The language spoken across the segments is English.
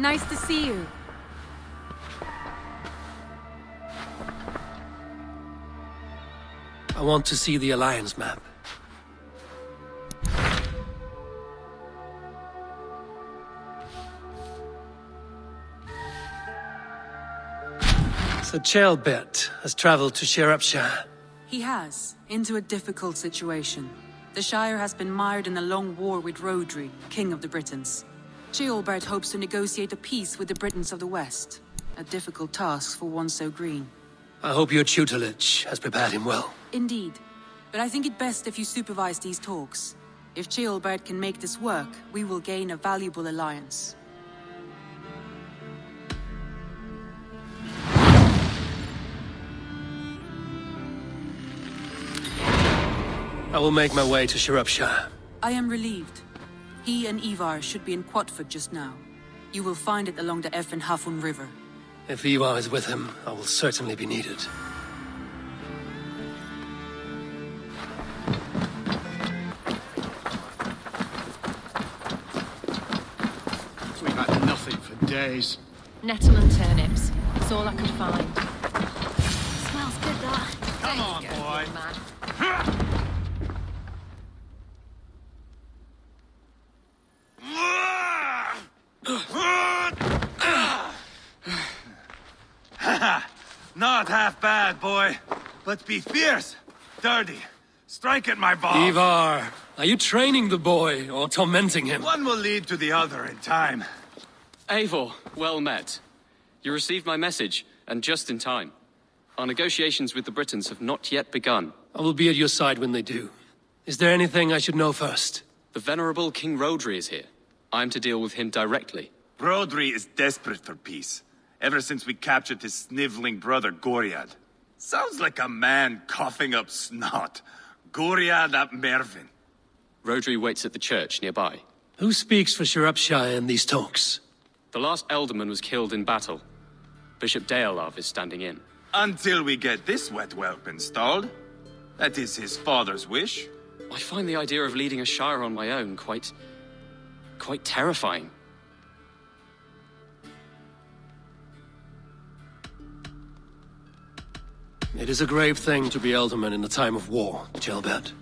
Nice to see you. I want to see the Alliance map. So Ceolbert has traveled to Sciropescire. He has, into a difficult situation. The Shire has been mired in a long war with Rhodri, King of the Britons. Ceolbert hopes to negotiate a peace with the Britons of the West. A difficult task for one so green. I hope your tutelage has prepared him well. Indeed. But I think it best if you supervise these talks. If Ceolbert can make this work, we will gain a valuable alliance. I will make my way to Sciropescire. I am relieved. He and Ivar should be in Quatford just now. You will find it along the Effen Hafun River. If Ivar is with him, I will certainly be needed. We've had nothing for days. Nettle and turnips. That's all I could find. Smells good, that. Come on, boy. Man. Not half bad, boy. But be fierce, dirty. Strike at my balls. Ivar, are you training the boy or tormenting him? One will lead to the other in time. Eivor, well met. You received my message, and just in time. Our negotiations with the Britons have not yet begun. I will be at your side when they do. Is there anything I should know first? The venerable King Rhodri is here. I'm to deal with him directly. Rhodri is desperate for peace. Ever since we captured his sniveling brother, Goriad. Sounds like a man coughing up snot. Goriad ap Mervin. Rhodri waits at the church nearby. Who speaks for Sciropescire in these talks? The last alderman was killed in battle. Bishop Deolav is standing in. Until we get this wet whelp installed. That is his father's wish. I find the idea of leading a shire on my own quite terrifying. It is a grave thing to be alderman in a time of war, Ceolbert.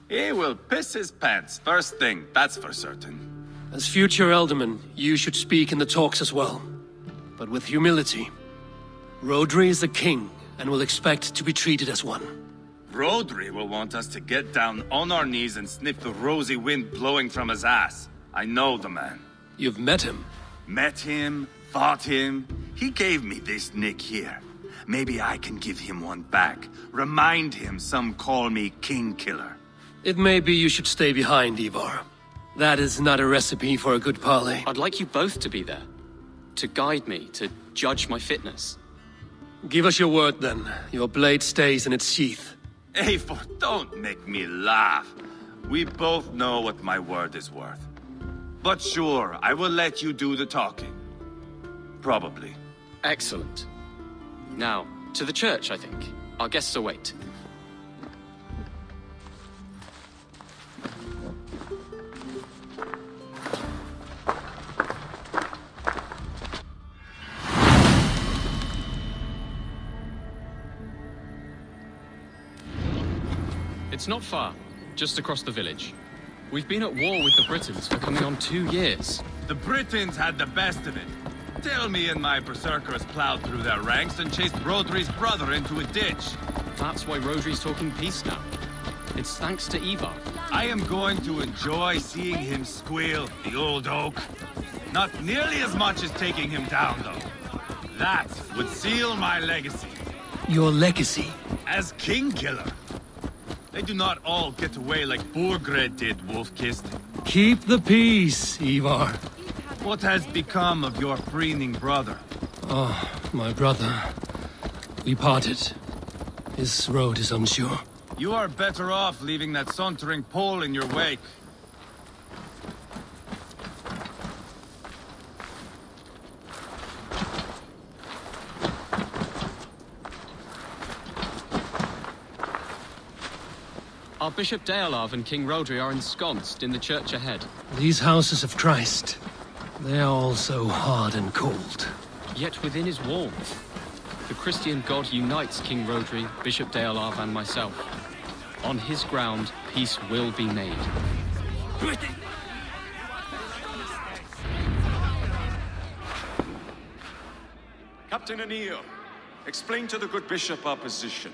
He will piss his pants first thing, that's for certain. As future alderman, you should speak in the talks as well. But with humility. Rhodri is the king, and will expect to be treated as one. Rhodri will want us to get down on our knees and sniff the rosy wind blowing from his ass. I know the man. You've met him. Met him, fought him. He gave me this nick here. Maybe I can give him one back. Remind him some call me King Killer. It may be you should stay behind, Eivor. That is not a recipe for a good parley. I'd like you both to be there. To guide me, to judge my fitness. Give us your word, then. Your blade stays in its sheath. Eivor, don't make me laugh. We both know what my word is worth. But sure, I will let you do the talking. Probably. Excellent. Now, to the church, I think. Our guests await. It's not far, just across the village. We've been at war with the Britons for coming on 2 years. The Britons had the best of it. Tell me and my berserkers plowed through their ranks and chased Rhodri's brother into a ditch. That's why Rhodri's talking peace now. It's thanks to Ivar. I am going to enjoy seeing him squeal, the old oak. Not nearly as much as taking him down, though. That would seal my legacy. Your legacy? As King Killer. They do not all get away like Burgred did, Wolf-Kissed. Keep the peace, Ivar. What has become of your preening brother? Oh, my brother. We parted. His road is unsure. You are better off leaving that sauntering Pole in your wake. Our Bishop Deolav and King Rhodri are ensconced in the church ahead. These houses of Christ. They are all so hard and cold. Yet within his walls, the Christian God unites King Rhodri, Bishop Deolarv, and myself. On his ground, peace will be made. Captain Anil, explain to the good bishop our position.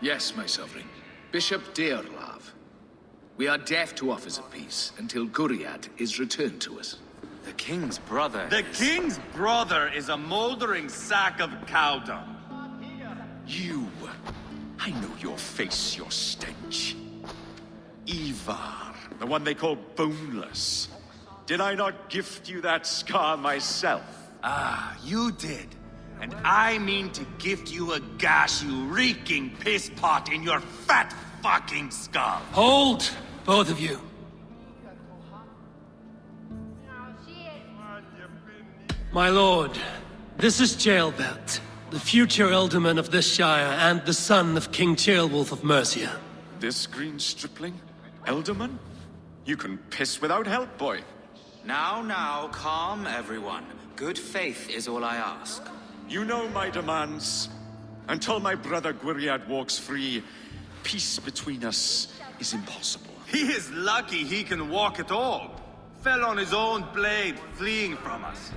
Yes, my sovereign. Bishop Deolarv. We are deaf to offers of peace until Guriad is returned to us. The king's brother The king's brother is a moldering sack of cow dung. You! I know your face, your stench. Ivaar, the one they call Boneless. Did I not gift you that scar myself? Ah, you did. And I mean to gift you a gash, you reeking piss pot in your fat fucking skull. Hold! Both of you. My lord, this is Ceolbert, the future alderman of this shire and the son of King Ceolwulf of Mercia. This green stripling? Elderman? You can piss without help, boy. Now, calm everyone. Good faith is all I ask. You know my demands. Until my brother Guriad walks free, peace between us is impossible. He is lucky he can walk at all. Fell on his own blade, fleeing from us.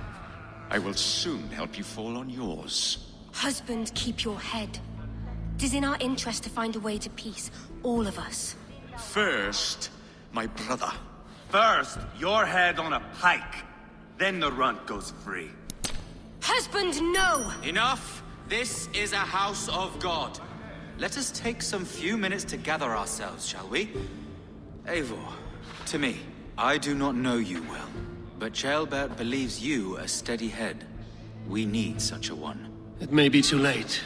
I will soon help you fall on yours. Husband, keep your head. It is in our interest to find a way to peace, all of us. First, my brother. First, your head on a pike. Then the runt goes free. Husband, no! Enough! This is a house of God. Let us take some few minutes to gather ourselves, shall we? Eivor, to me, I do not know you well, but Ceolbert believes you a steady head. We need such a one. It may be too late.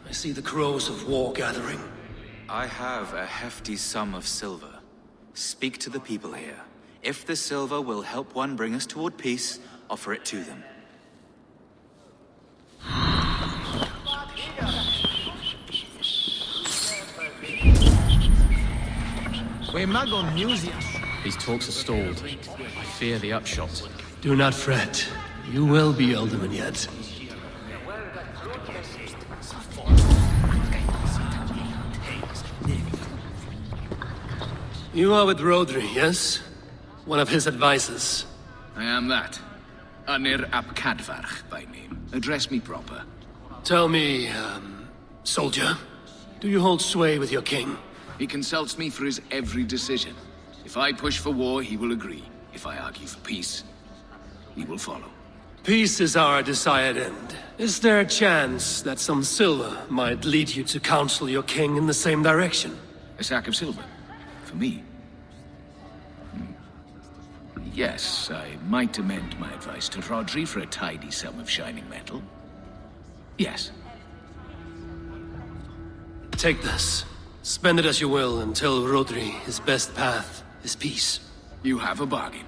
I see the crows of war gathering. I have a hefty sum of silver. Speak to the people here. If the silver will help one bring us toward peace, offer it to them. These talks are stalled. I fear the upshot. Do not fret. You will be alderman yet. You are with Rhodri, yes? One of his advisors. I am that. Anir ap Cadfarch by name. Address me proper. Tell me, soldier, do you hold sway with your king? He consults me for his every decision. If I push for war, he will agree. If I argue for peace, he will follow. Peace is our desired end. Is there a chance that some silver might lead you to counsel your king in the same direction? A sack of silver? For me? Yes, I might amend my advice to Rhodri for a tidy sum of shining metal. Yes. Take this. Spend it as you will until Rhodri, his best path is peace. You have a bargain.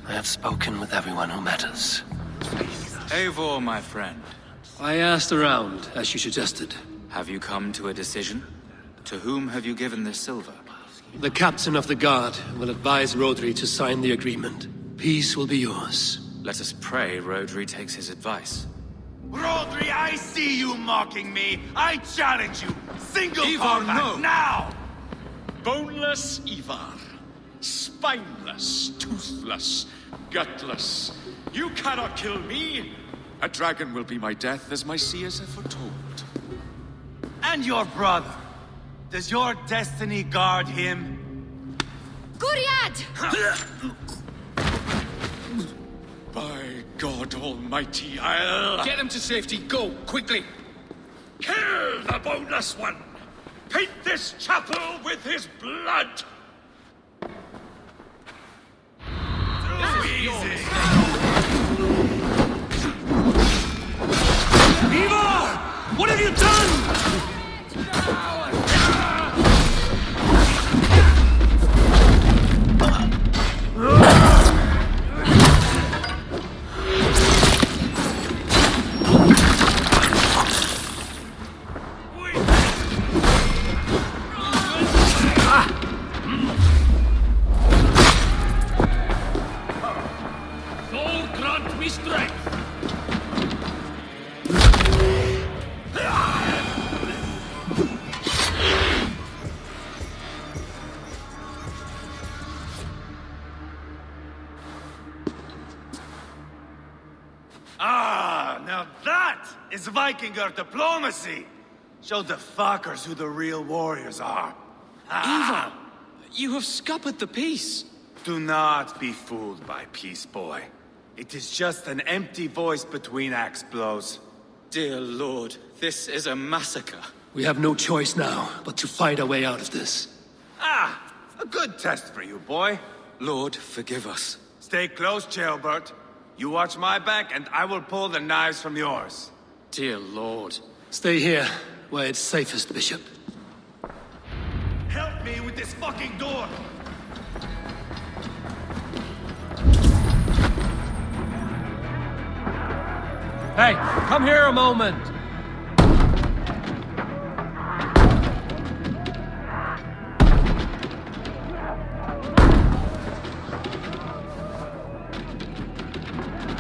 I have spoken with everyone who matters. Eivor, my friend, I asked around, as you suggested. have you come to a decision? To whom have you given this silver? The captain of the guard will advise Rhodri to sign the agreement. Peace will be yours. Let us pray Rhodri takes his advice. Rhodri, I see you mocking me. I challenge you. Single Eivor, combat no. now. Boneless Ivar. Spineless, toothless, gutless. You cannot kill me. A dragon will be my death, as my seers have foretold. And your brother. Does your destiny guard him? Guriad! By God Almighty, I'll... Get him to safety. Go, quickly. Kill the boneless one! Paint this chapel with his blood! Easy. Eivor! What have you done? is Vikinger diplomacy. Show the fuckers who the real warriors are. Ivaar, you have scuppered the peace. Do not be fooled by peace, boy. It is just an empty voice between axe blows. Dear Lord, this is a massacre. We have no choice now but to fight our way out of this. Ah, a good test for you, boy. Lord, forgive us. Stay close, Ceolbert. You watch my back, and I will pull the knives from yours. Dear Lord. Stay here, where it's safest, Bishop. Help me with this fucking door! Hey, come here a moment!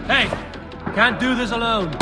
Hey! Can't do this alone!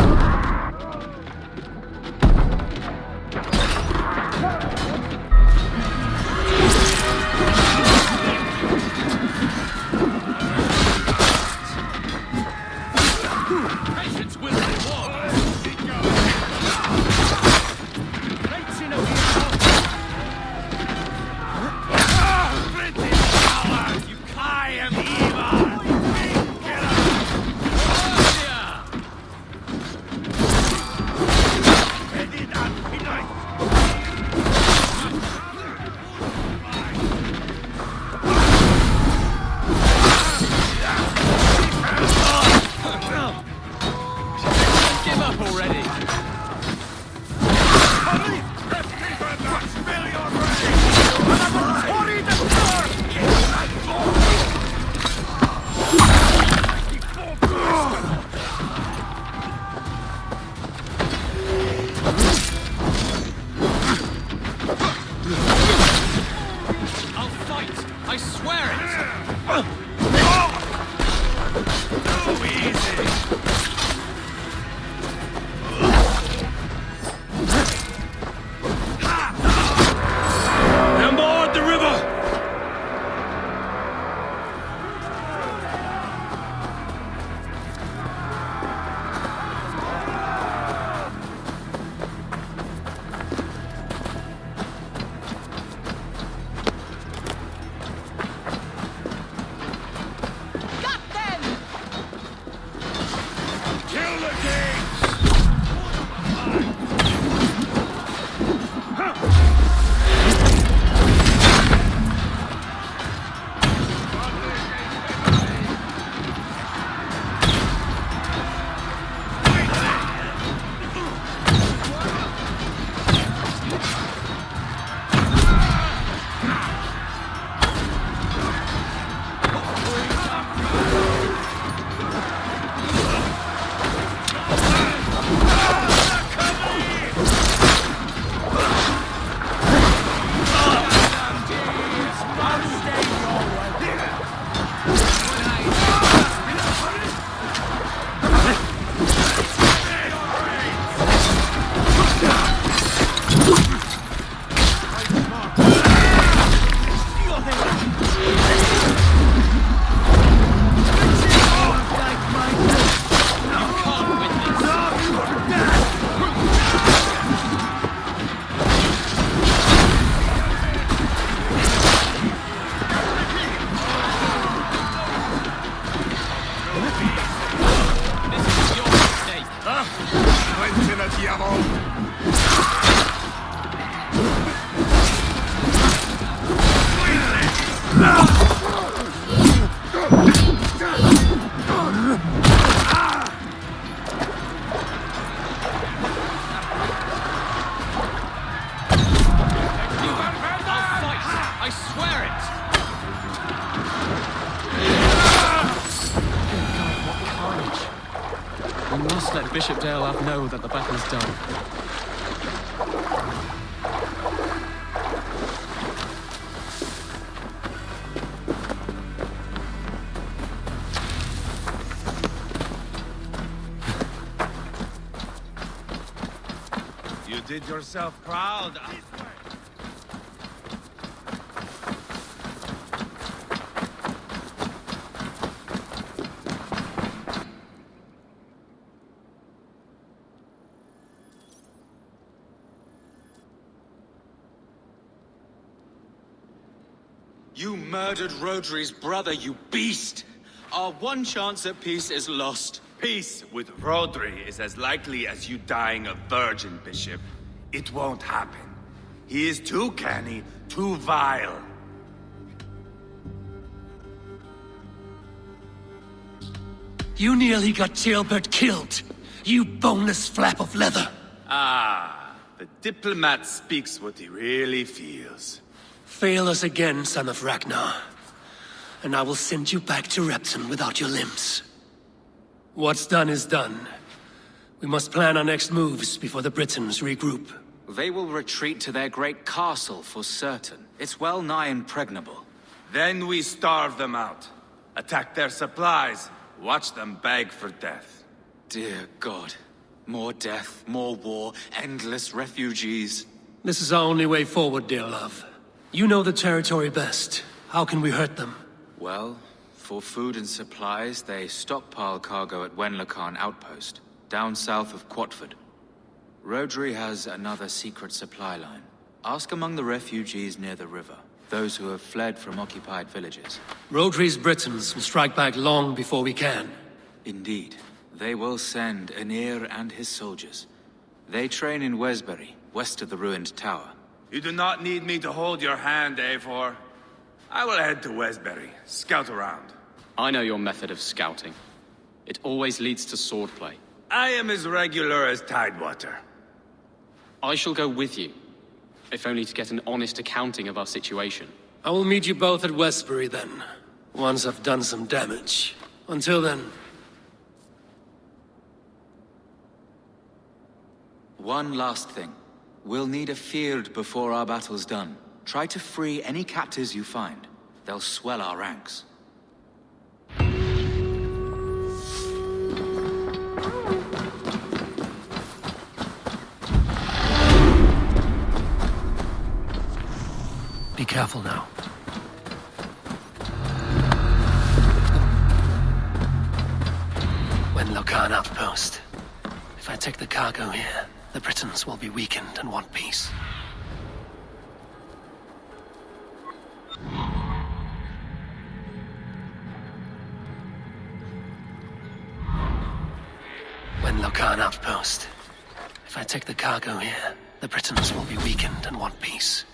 Bishop Ceolbert know that the battle's done. You did yourself proud. You murdered Rhodri's brother, you beast! Our one chance at peace is lost. Peace with Rhodri is as likely as you dying a virgin, Bishop. It won't happen. He is too canny, too vile. You nearly got Ceolbert killed, you boneless flap of leather. Ah, the diplomat speaks what he really feels. Fail us again, son of Ragnar, and I will send you back to Repton without your limbs. What's done is done. We must plan our next moves before the Britons regroup. They will retreat to their great castle for certain. It's well nigh impregnable. Then we starve them out. Attack their supplies. Watch them beg for death. Dear God. More death, more war, endless refugees. This is our only way forward, dear love. You know the territory best. How can we hurt them? Well, for food and supplies, they stockpile cargo at Wenlocan Outpost, down south of Quatford. Rhodri has another secret supply line. Ask among the refugees near the river, those who have fled from occupied villages. Rhodri's Britons will strike back long before we can. Indeed. They will send Aenir and his soldiers. They train in Wesbury, west of the ruined tower. You do not need me to hold your hand, Eivor. I will head to Wesbury, scout around. I know your method of scouting. It always leads to swordplay. I am as regular as Tidewater. I shall go with you, if only to get an honest accounting of our situation. I will meet you both at Westbury then, once I've done some damage. Until then... One last thing. We'll need a field before our battle's done. Try to free any captives you find. They'll swell our ranks. Be careful now. Wenlocan Outpost. If I take the cargo here, the Britons will be weakened and want peace. Wenlocan Outpost. If I take the cargo here, the Britons will be weakened and want peace.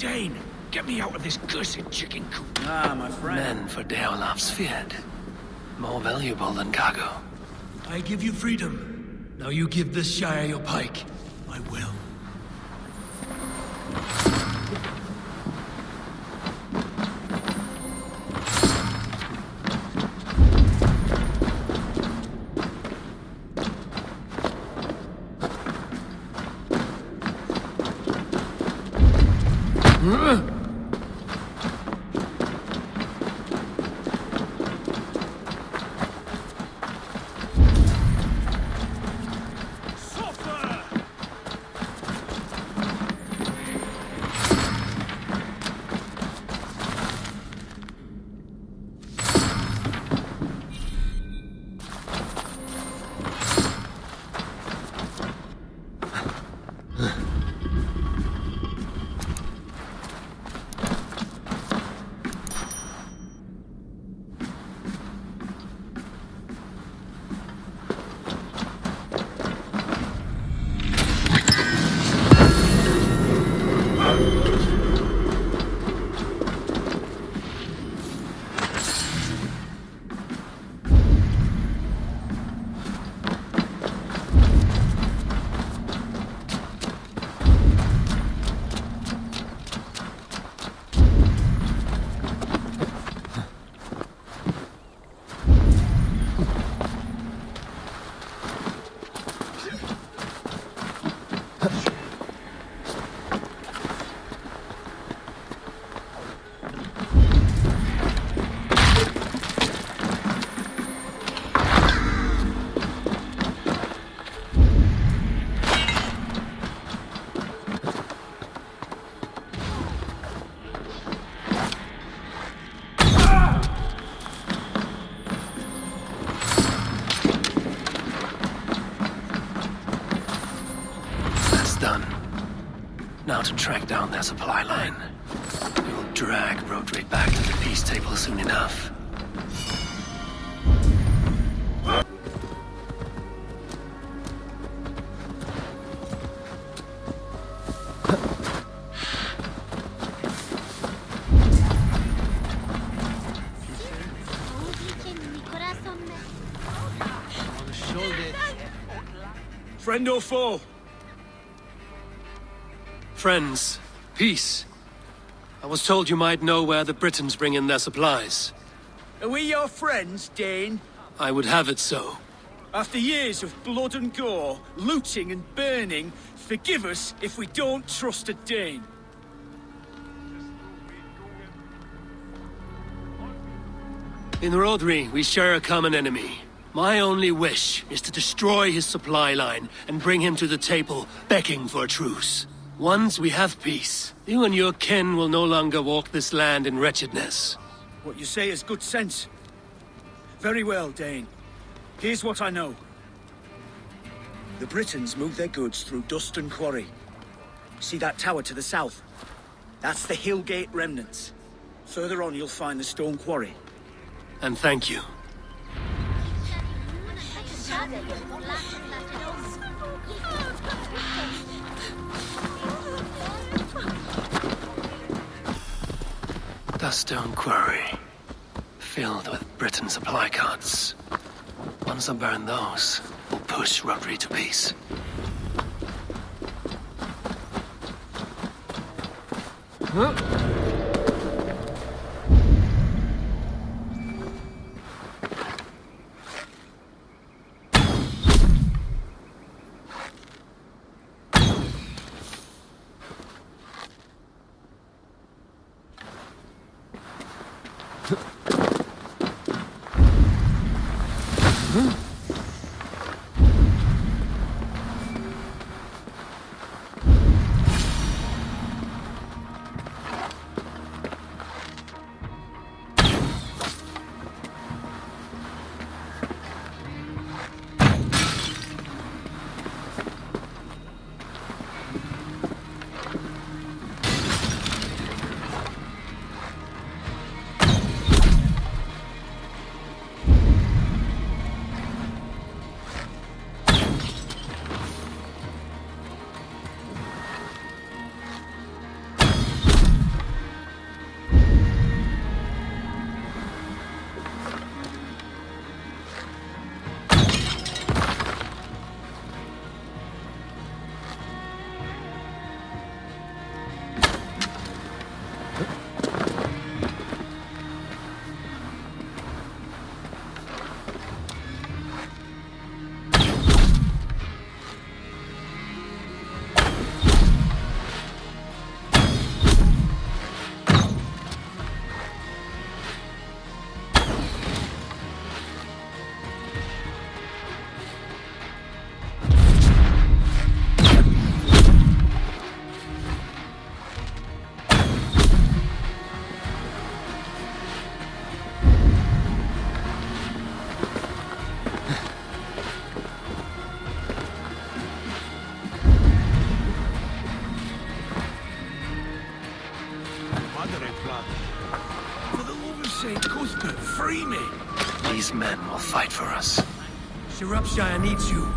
Dane, get me out of this cursed chicken coop. Ah, my friend. Men for Deolaf's feared. More valuable than cargo. I give you freedom. Now you give this Shire your pike. I will. Now to track down their supply line. We will drag Rhodri back to the peace table soon enough. Friend or foe? Friends, peace. I was told you might know where the Britons bring in their supplies. Are we your friends, Dane? I would have it so. After years of blood and gore, looting and burning, forgive us if we don't trust a Dane. In Rhodri, we share a common enemy. My only wish is to destroy his supply line and bring him to the table, begging for a truce. Once we have peace, you and your kin will no longer walk this land in wretchedness. What you say is good sense. Very well, Dane. Here's what I know. The Britons move their goods through dust and quarry. See that tower to the south? That's the Hillgate remnants. Further on, you'll find the stone quarry. And thank you. The stone quarry, filled with Britain supply carts. Once I burn those, we'll push Rhodri to peace. For the woman's sake, Cuthbert, free me! These men will fight for us. Sciropescire needs you.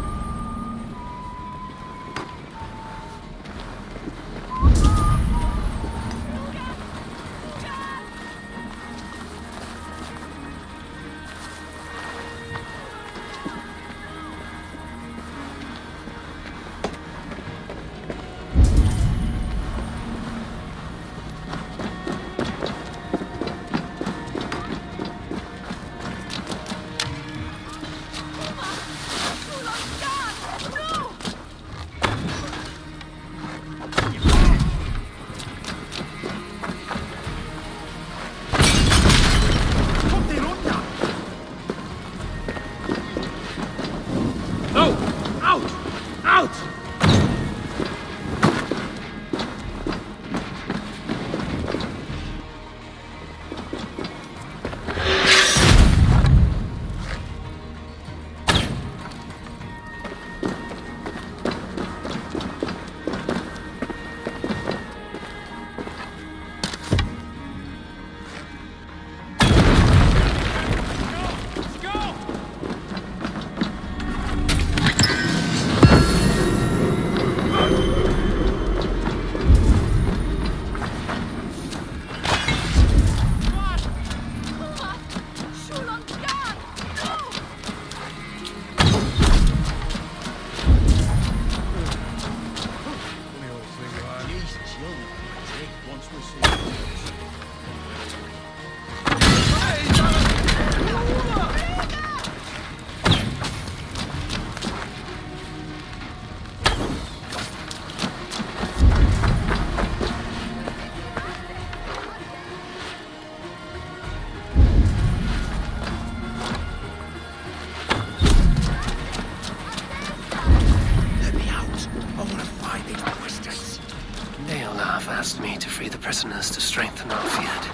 Asked me to free the prisoners to strengthen our field.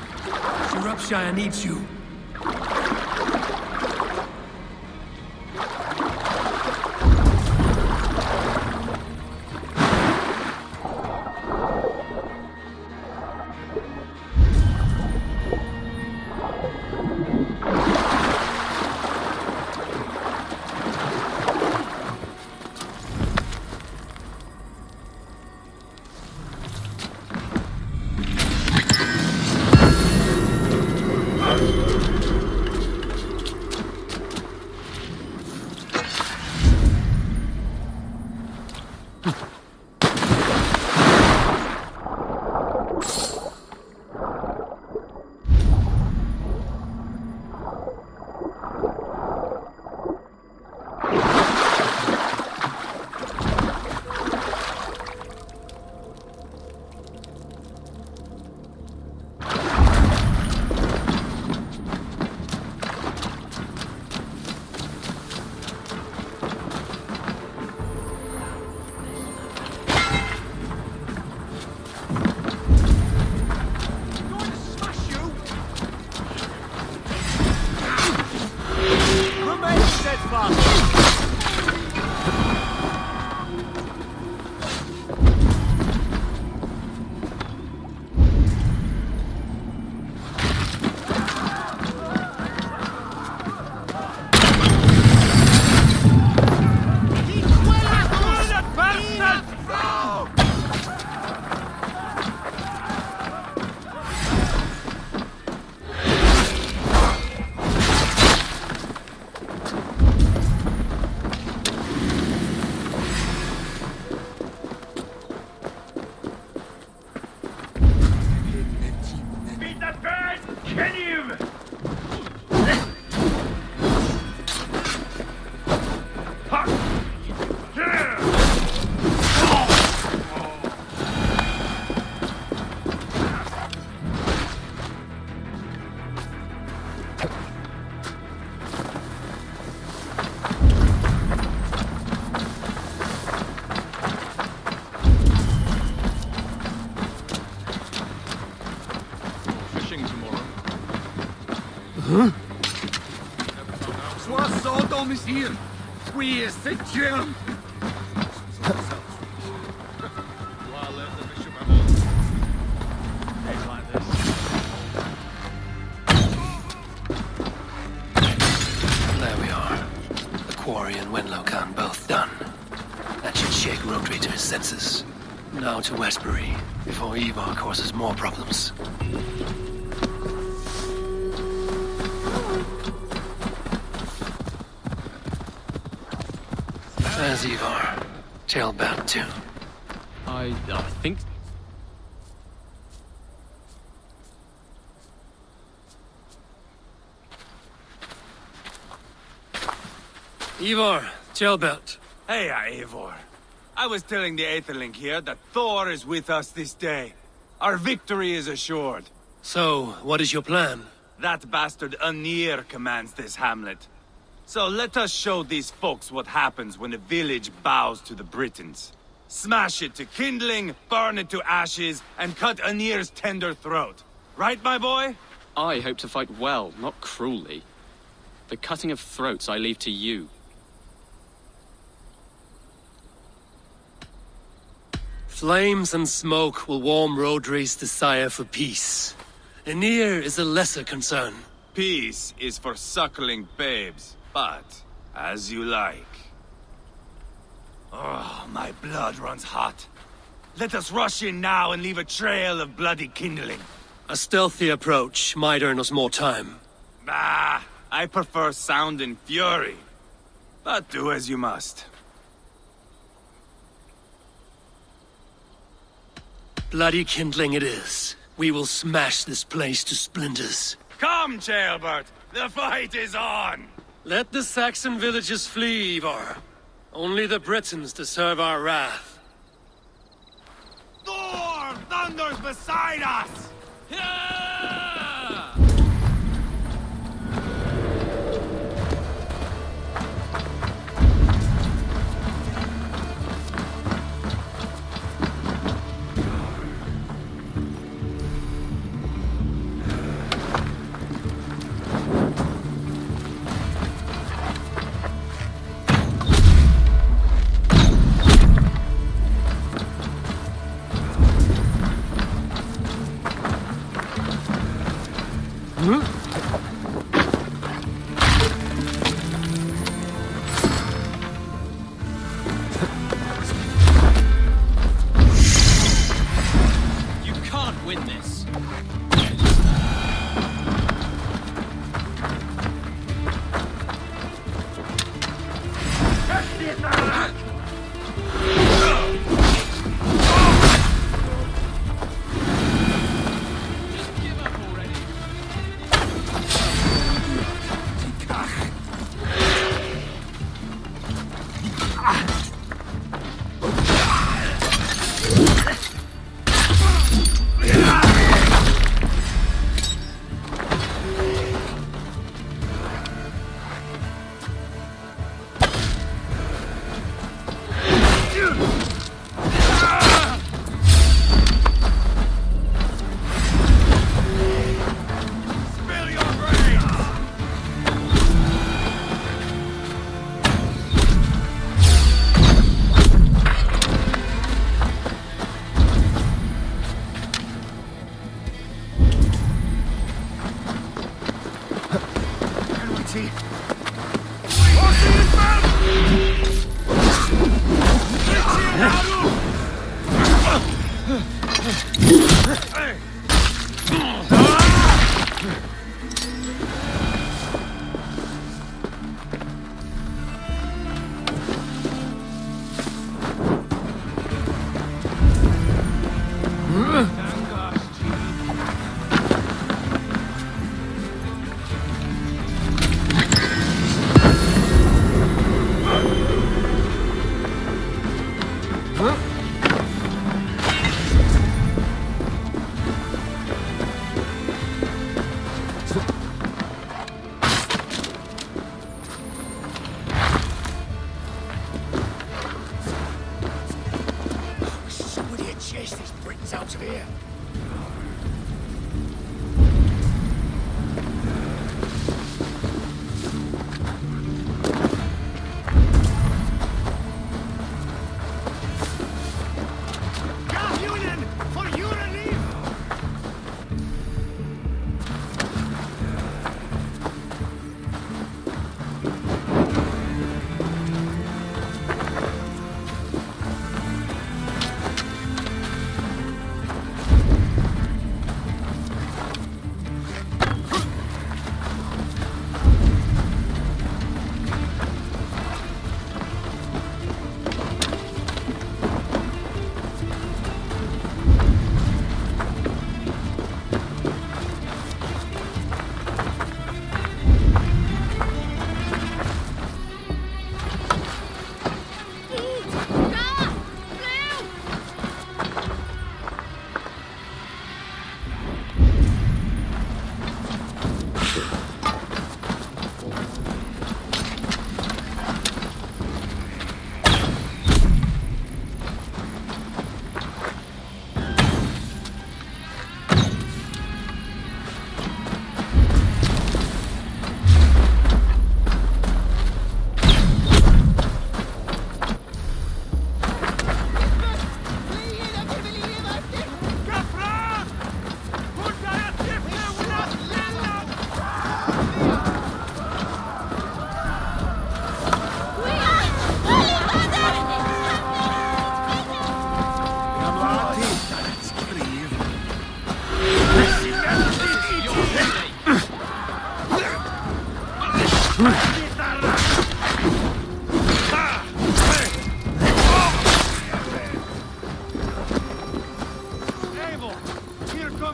Sciropescire needs you. Is here. We is the gem. Now to Westbury, before Ivar causes more problems. There's Ivar. Ceolbert too. I think... Ivar, Ceolbert. Hey, Eivor. I was telling the Aetherling here that Thor is with us this day. Our victory is assured. So, what is your plan? That bastard Anir commands this hamlet. So let us show these folks what happens when a village bows to the Britons. Smash it to kindling, burn it to ashes, and cut Anir's tender throat. Right, my boy? I hope to fight well, not cruelly. The cutting of throats I leave to you. Flames and smoke will warm Rhodri's desire for peace. Anir is a lesser concern. Peace is for suckling babes, but as you like. Oh, my blood runs hot. Let us rush in now and leave a trail of bloody kindling. A stealthy approach might earn us more time. Ah, I prefer sound and fury. But do as you must. Bloody kindling it is. We will smash this place to splinters. Come, Ceolbert! The fight is on! Let the Saxon villages flee, Eivor. Only the Britons deserve our wrath. Thor thunders beside us! You can't win this.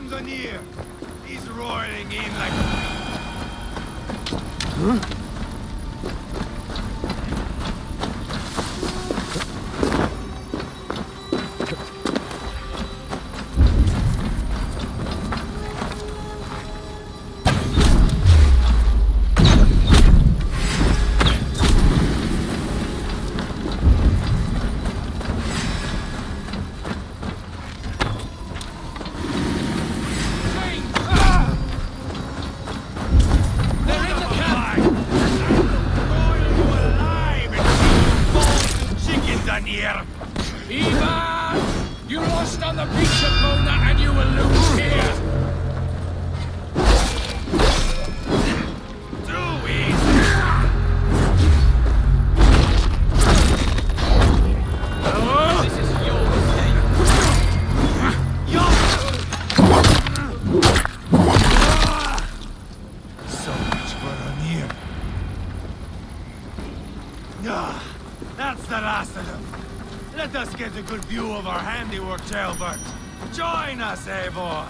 comes on here. He's roaring in like... Ivaar! You lost on the beach of Mona and you will lose here! Too easy! This is your mistake. So much for Ranir. That's the last of them. Let us get a good view of our handiwork, Ceolbert. Join us, Eivor!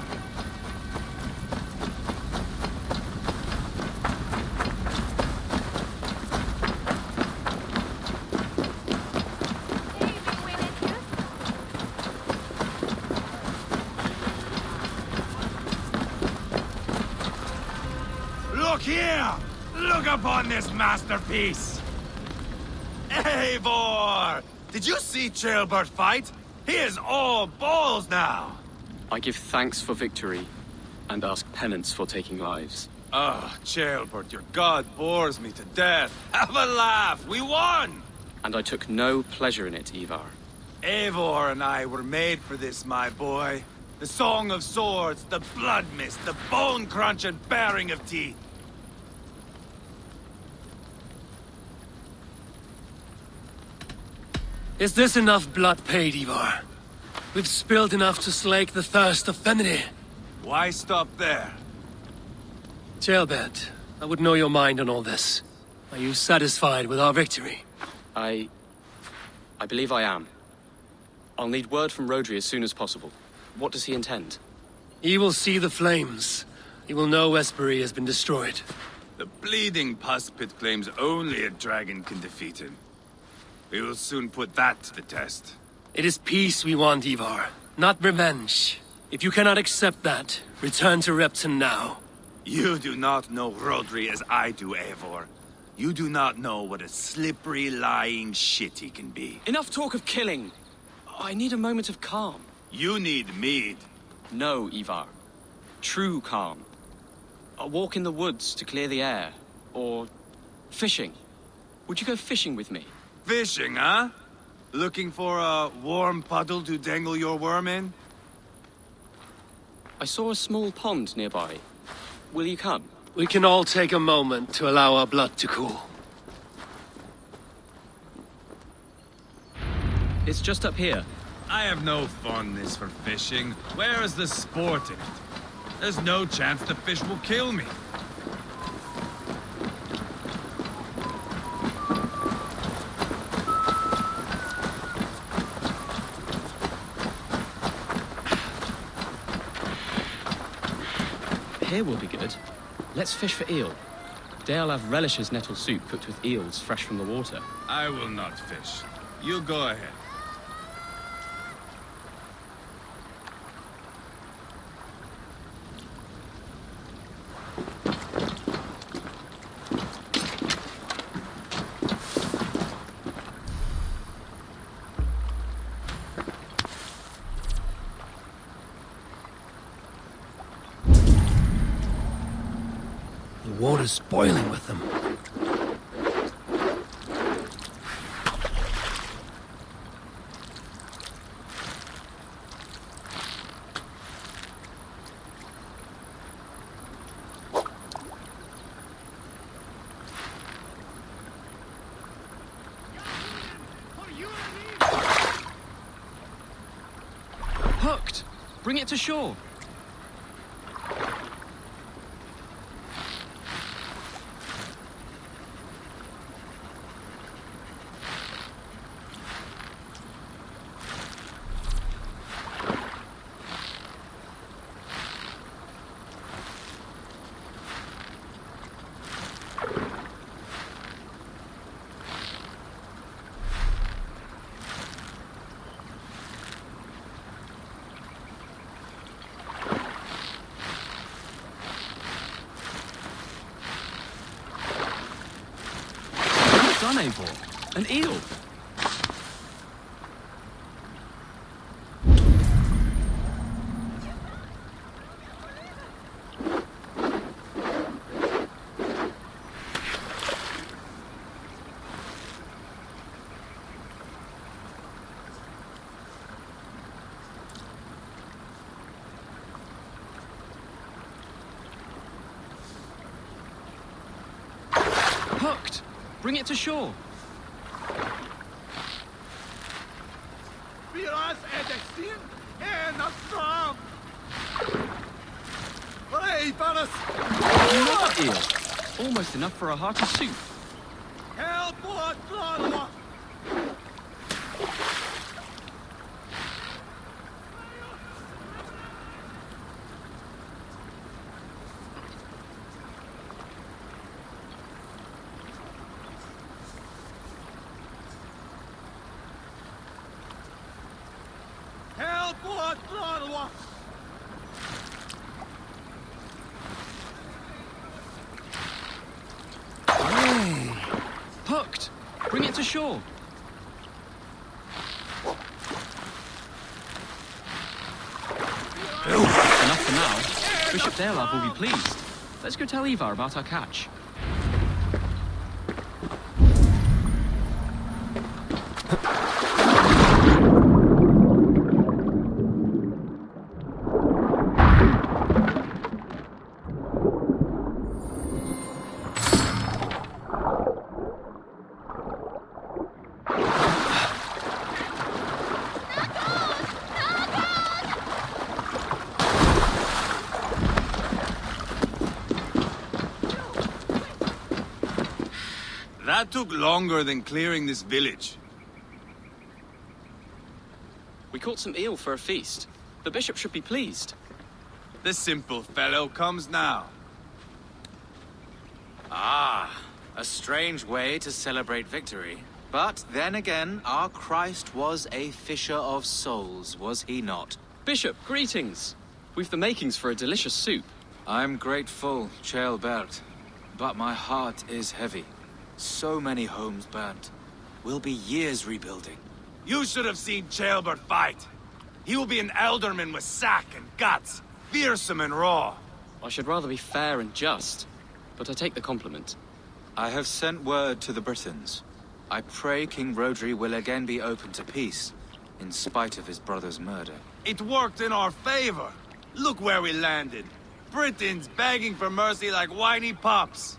Look here! Look upon this masterpiece! Eivor! Did you see Ceolbert fight? He is all balls now! I give thanks for victory, and ask penance for taking lives. Oh, Ceolbert, your god bores me to death. Have a laugh! We won! And I took no pleasure in it, Ivar. Eivor and I were made for this, my boy. The song of swords, the blood mist, the bone crunch and baring of teeth. Is this enough blood paid, Ivar? We've spilled enough to slake the thirst of Fenrir. Why stop there? Ceolbert, I would know your mind on all this. Are you satisfied with our victory? I believe I am. I'll need word from Rhodri as soon as possible. What does he intend? He will see the flames. He will know Westbury has been destroyed. The bleeding pus pit claims only a dragon can defeat him. We will soon put that to the test. It is peace we want, Ivar, not revenge. If you cannot accept that, return to Repton now. You do not know Rhodri as I do, Eivor. You do not know what a slippery, lying shit he can be. Enough talk of killing! I need a moment of calm. You need mead. No, Ivar. True calm. A walk in the woods to clear the air. Or fishing. Would you go fishing with me? Fishing, huh? Looking for a warm puddle to dangle your worm in? I saw a small pond nearby. Will you come? We can all take a moment to allow our blood to cool. It's just up here. I have no fondness for fishing. Where is the sport in it? There's no chance the fish will kill me. Here will be good. Let's fish for eel. Dealav relishes nettle soup cooked with eels fresh from the water. I will not fish. You go ahead. The water's boiling with them. Hooked! Bring it to shore. done, Eivor? An eel! Hooked! Bring it to shore. Another eel. Almost enough for a hearty soup. Hooked! Bring it to shore. Enough for now. Bishop Daelab will be pleased. Let's go tell Ivar about our catch. That took longer than clearing this village. We caught some eel for a feast. The bishop should be pleased. The simple fellow comes now. Ah, a strange way to celebrate victory. But then again, our Christ was a fisher of souls, was he not? Bishop, greetings! We've the makings for a delicious soup. I'm grateful, Ceolbert, but my heart is heavy. So many homes burnt. We'll be years rebuilding. You should have seen Ceolbert fight. He will be an alderman with sack and guts, fearsome and raw. I should rather be fair and just, but I take the compliment. I have sent word to the Britons. I pray King Rhodri will again be open to peace, in spite of his brother's murder. It worked in our favor. Look where we landed. Britons begging for mercy like whiny pups.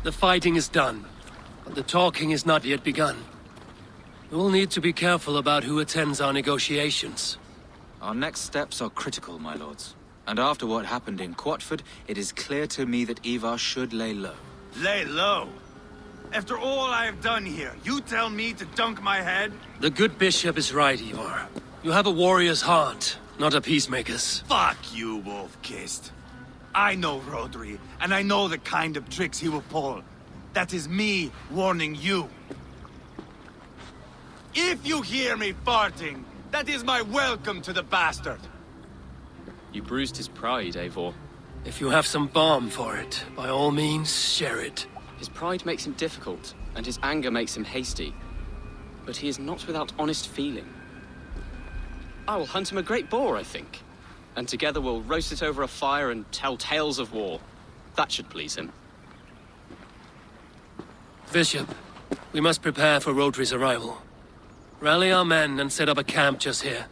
The fighting is done, but the talking is not yet begun. We will need to be careful about who attends our negotiations. Our next steps are critical, my lords. And after what happened in Quatford, it is clear to me that Ivar should lay low. Lay low? After all I have done here, you tell me to dunk my head? The good bishop is right, Eivor. You have a warrior's heart, not a peacemaker's. Fuck you, wolf-kissed. I know Rhodri, and I know the kind of tricks he will pull. That is me warning you. If you hear me farting, that is my welcome to the bastard. You bruised his pride, Eivor. If you have some balm for it, by all means, share it. His pride makes him difficult, and his anger makes him hasty. But he is not without honest feeling. I will hunt him a great boar, I think. And together we'll roast it over a fire and tell tales of war. That should please him. Bishop, we must prepare for Rhodri's arrival. Rally our men and set up a camp just here.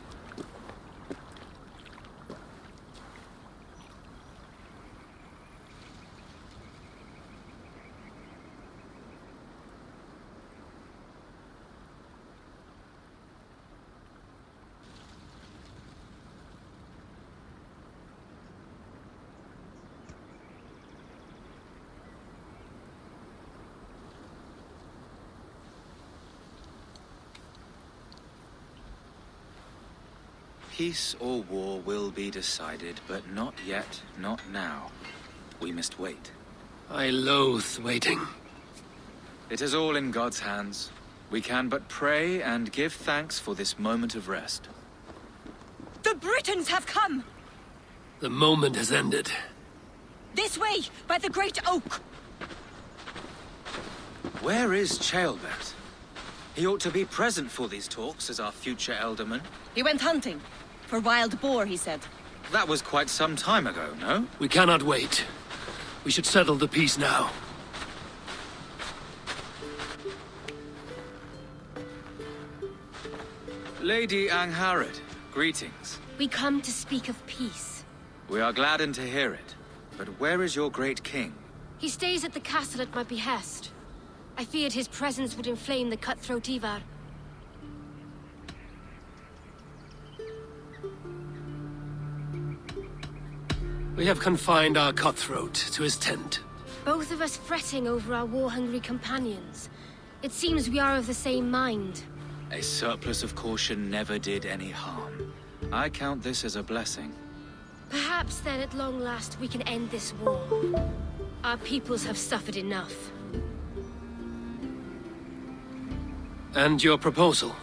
Peace or war will be decided, but not yet, not now. We must wait. I loathe waiting. It is all in God's hands. We can but pray and give thanks for this moment of rest. The Britons have come! The moment has ended. This way, by the great oak! Where is Ceolbert? He ought to be present for these talks as our future elderman. He went hunting. For wild boar, he said. That was quite some time ago, no? We cannot wait. We should settle the peace now. Lady Angharad, greetings. We come to speak of peace. We are gladdened to hear it. But where is your great king? He stays at the castle at my behest. I feared his presence would inflame the cutthroat Ivar. We have confined our cutthroat to his tent. Both of us fretting over our war-hungry companions. It seems we are of the same mind. A surplus of caution never did any harm. I count this as a blessing. Perhaps then at long last we can end this war. Our peoples have suffered enough. And your proposal?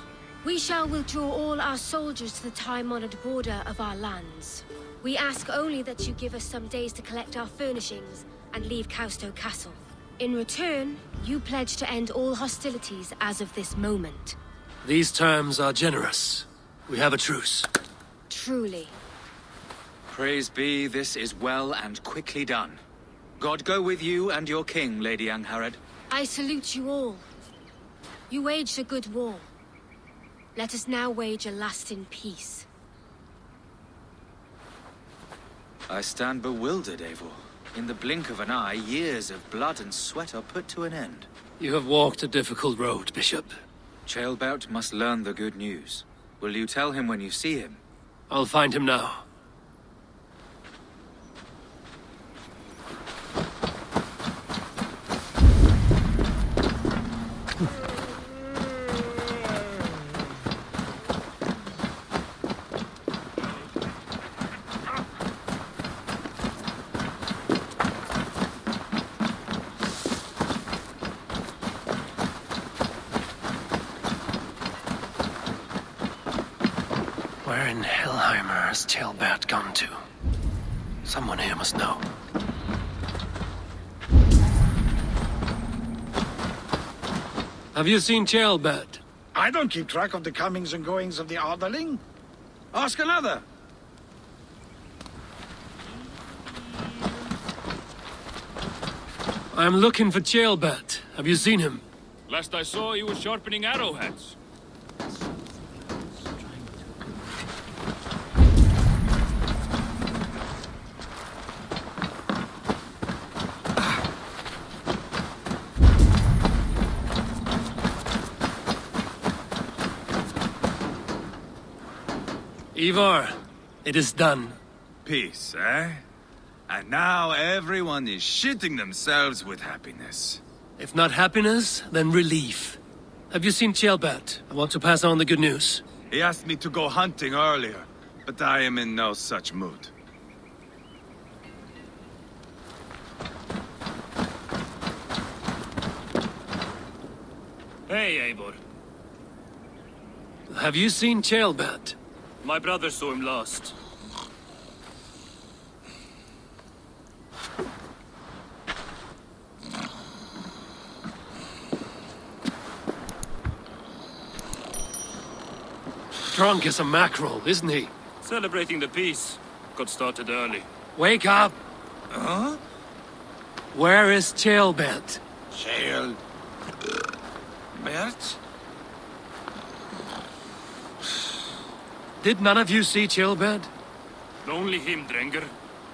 We shall withdraw all our soldiers to the time-honored border of our lands. We ask only that you give us some days to collect our furnishings and leave Causto Castle. In return, you pledge to end all hostilities as of this moment. These terms are generous. We have a truce. Truly. Praise be, this is well and quickly done. God go with you and your king, Lady Angharad. I salute you all. You waged a good war. Let us now wage a lasting peace. I stand bewildered, Eivor. In the blink of an eye, years of blood and sweat are put to an end. You have walked a difficult road, Bishop. Ceolbert must learn the good news. Will you tell him when you see him? I'll find him now. Where in Hellheimer has Ceolbert gone to? Someone here must know. Have you seen Ceolbert? I don't keep track of the comings and goings of the Arderling. Ask another. I'm looking for Ceolbert. Have you seen him? Last I saw, he was sharpening arrowheads. Ivar, it is done. Peace, eh? And now everyone is shitting themselves with happiness. If not happiness, then relief. Have you seen Ceolbert? I want to pass on the good news. He asked me to go hunting earlier, but I am in no such mood. Hey, Eivor. Have you seen Ceolbert? My brother saw him last. Drunk as a mackerel, isn't he? Celebrating the peace. Got started early. Wake up! Huh? Where is Ceolbert? Ceolbert? Did none of you see Ceolbert? Only him, Drenger.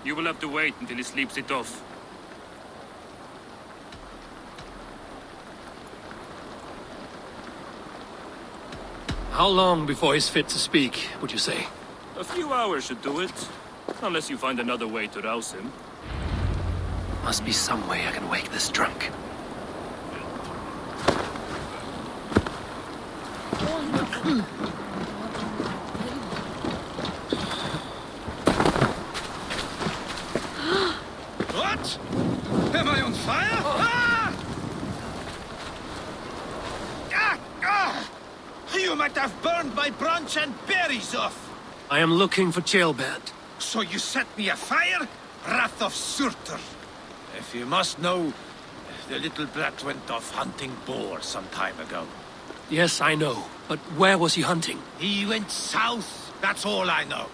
You will have to wait until he sleeps it off. How long before he's fit to speak, would you say? A few hours should do it. Unless you find another way to rouse him. Must be some way I can wake this drunk. What? Am I on fire? Ah! Ah! Ah! You might have burned my branch and berries off. I am looking for Ceolbert. So you set me afire? Wrath of Surtur. If you must know, the little brat went off hunting boar some time ago. Yes, I know. But where was he hunting? He went south, that's all I know.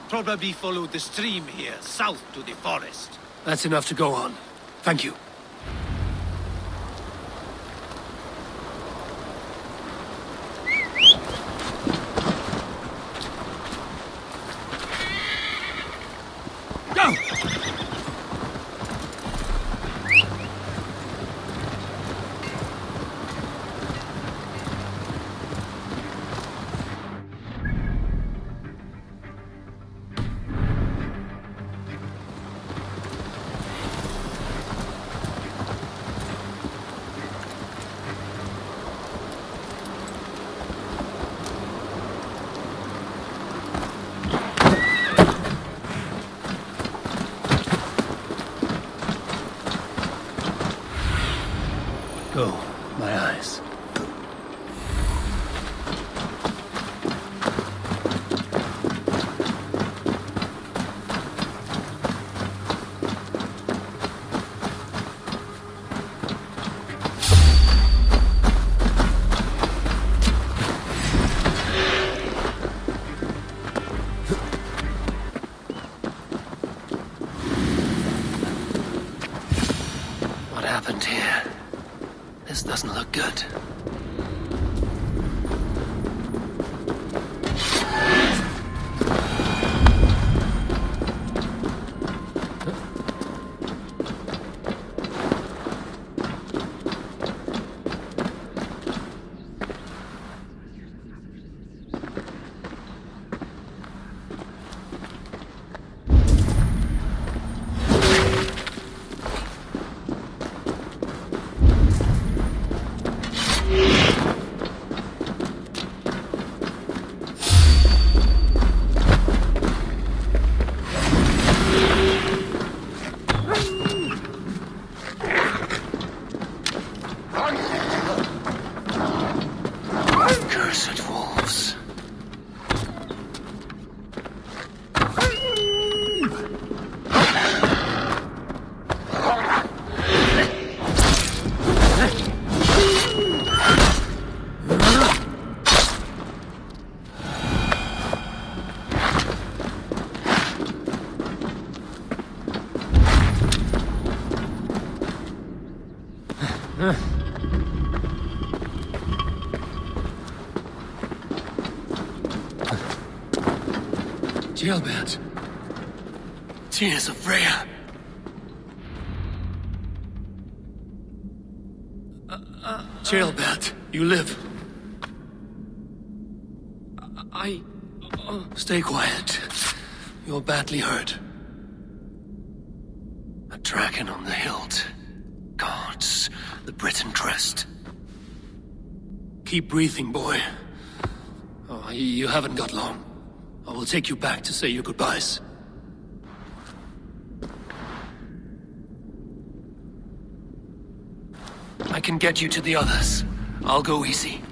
Probably followed the stream here, south to the forest. That's enough to go on. Thank you. Go! Go, my eyes. What happened here? This doesn't look good. Cursed wolves. Ceolbert. Tears of Freya. Ceolbert, you live. Stay quiet. You're badly hurt. A dragon on the hilt. Guards the Briton crest. Keep breathing, boy. Oh, you haven't got long. I will take you back to say your goodbyes. I can get you to the others. I'll go easy.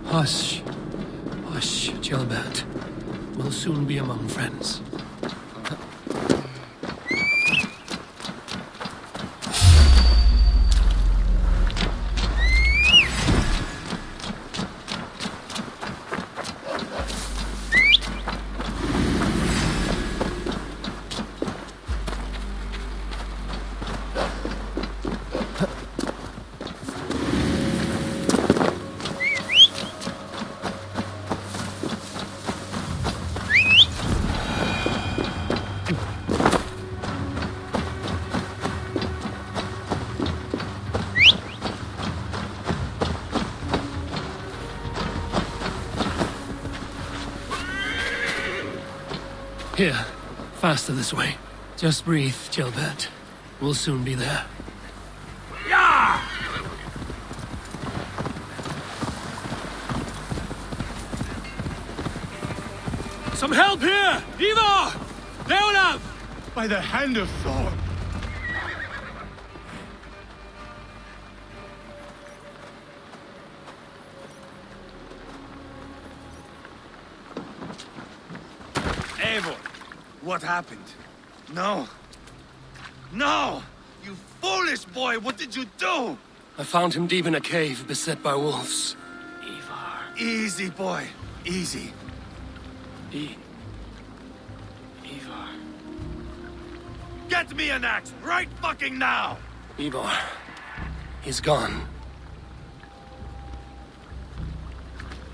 Hush. Hush, Ceolbert. We'll soon be among friends. Here, faster this way. Just breathe, Ceolbert. We'll soon be there. Some help here! Ivaar! Leonard! By the hand of Thor! Eivor, what happened? No. No! You foolish boy, what did you do? I found him deep in a cave, beset by wolves. Ivar. Easy, boy. Easy. Ivar. Get me an axe, right fucking now! Eivor. He's gone.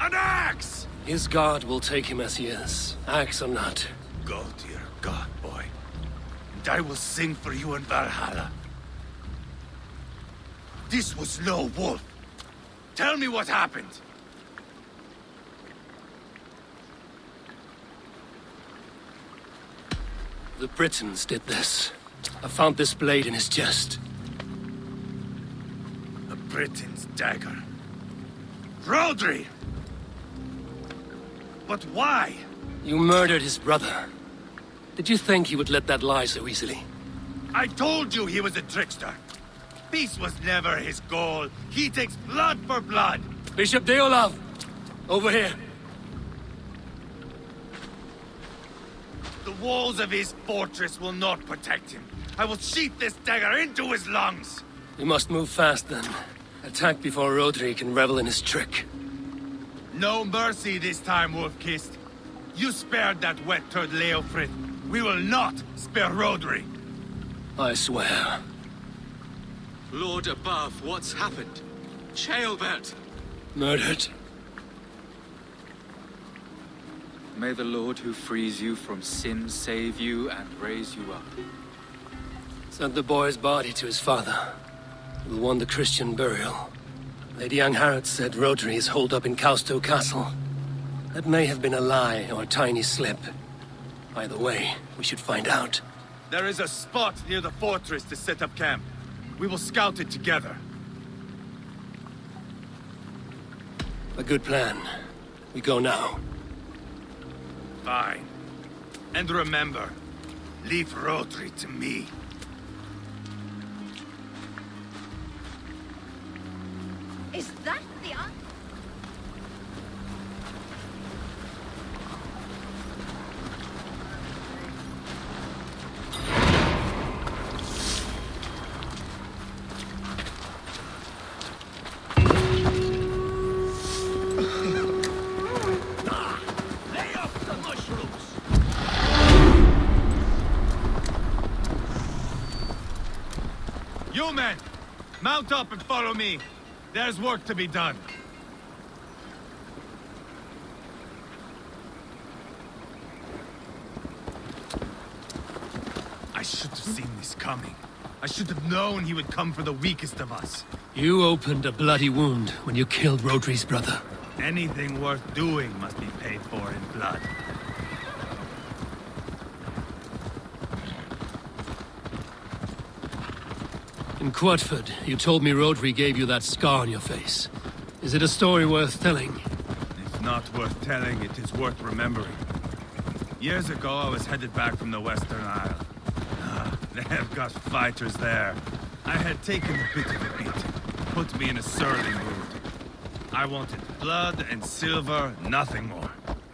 An axe! His god will take him as he is, axe or not. Go to your god, boy. And I will sing for you in Valhalla. This was no wolf. Tell me what happened. The Britons did this. I found this blade in his chest. A Briton's dagger. Rhodri! But why? You murdered his brother. Did you think he would let that lie so easily? I told you he was a trickster. Peace was never his goal. He takes blood for blood. Bishop Deolav! Over here. The walls of his fortress will not protect him. I will sheath this dagger into his lungs. We must move fast then. Attack before Rhodri can revel in his trick. No mercy this time, Wolf-Kissed. You spared that wet turd Leofrid. We will not spare Rhodri. I swear. Lord above, what's happened? Ceolbert! Murdered. May the Lord who frees you from sin save you and raise you up. Sent the boy's body to his father, who won the Christian burial. Lady Angharad said Rhodri is holed up in Causto Castle. That may have been a lie or a tiny slip. Either way, we should find out. There is a spot near the fortress to set up camp. We will scout it together. A good plan. We go now. Fine. And remember, leave Rhodri to me. Is that the answer? You men, mount up and follow me. There's work to be done. I should have seen this coming. I should have known he would come for the weakest of us. You opened a bloody wound when you killed Rhodri's brother. Anything worth doing must be paid for in blood. In Quatford, you told me Rhodri gave you that scar on your face. Is it a story worth telling? If not worth telling, it is worth remembering. Years ago, I was headed back from the Western Isle. They have got fighters there. I had taken a bit of a beat. Put me in a surly mood. I wanted blood and silver, nothing more.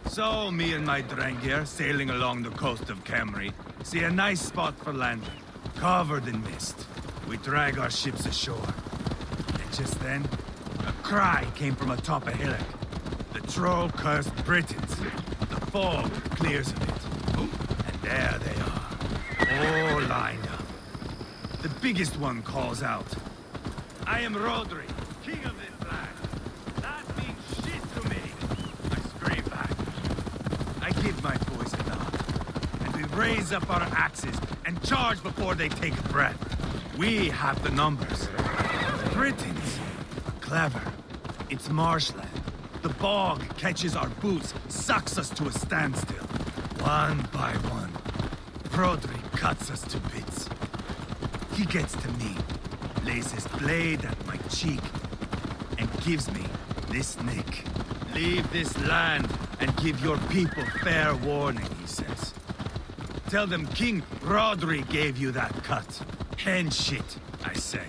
So, me and my Drengir, sailing along the coast of Kemri, see a nice spot for landing, covered in mist. We drag our ships ashore. And just then, a cry came from atop a hillock. The troll-cursed Britons. The fog clears a bit. And there they are, all lined up. The biggest one calls out, "I am Rhodri, king of this land. That means shit to me." I scream back. I give my boys a nod, and we raise up our axes and charge before they take a breath. We have the numbers. The Britons are clever. It's marshland. The bog catches our boots, sucks us to a standstill. One by one, Rhodri cuts us to bits. He gets to me, lays his blade at my cheek, and gives me this nick. "Leave this land and give your people fair warning," he says. "Tell them King Rhodri gave you that cut." "Hen shit," I say.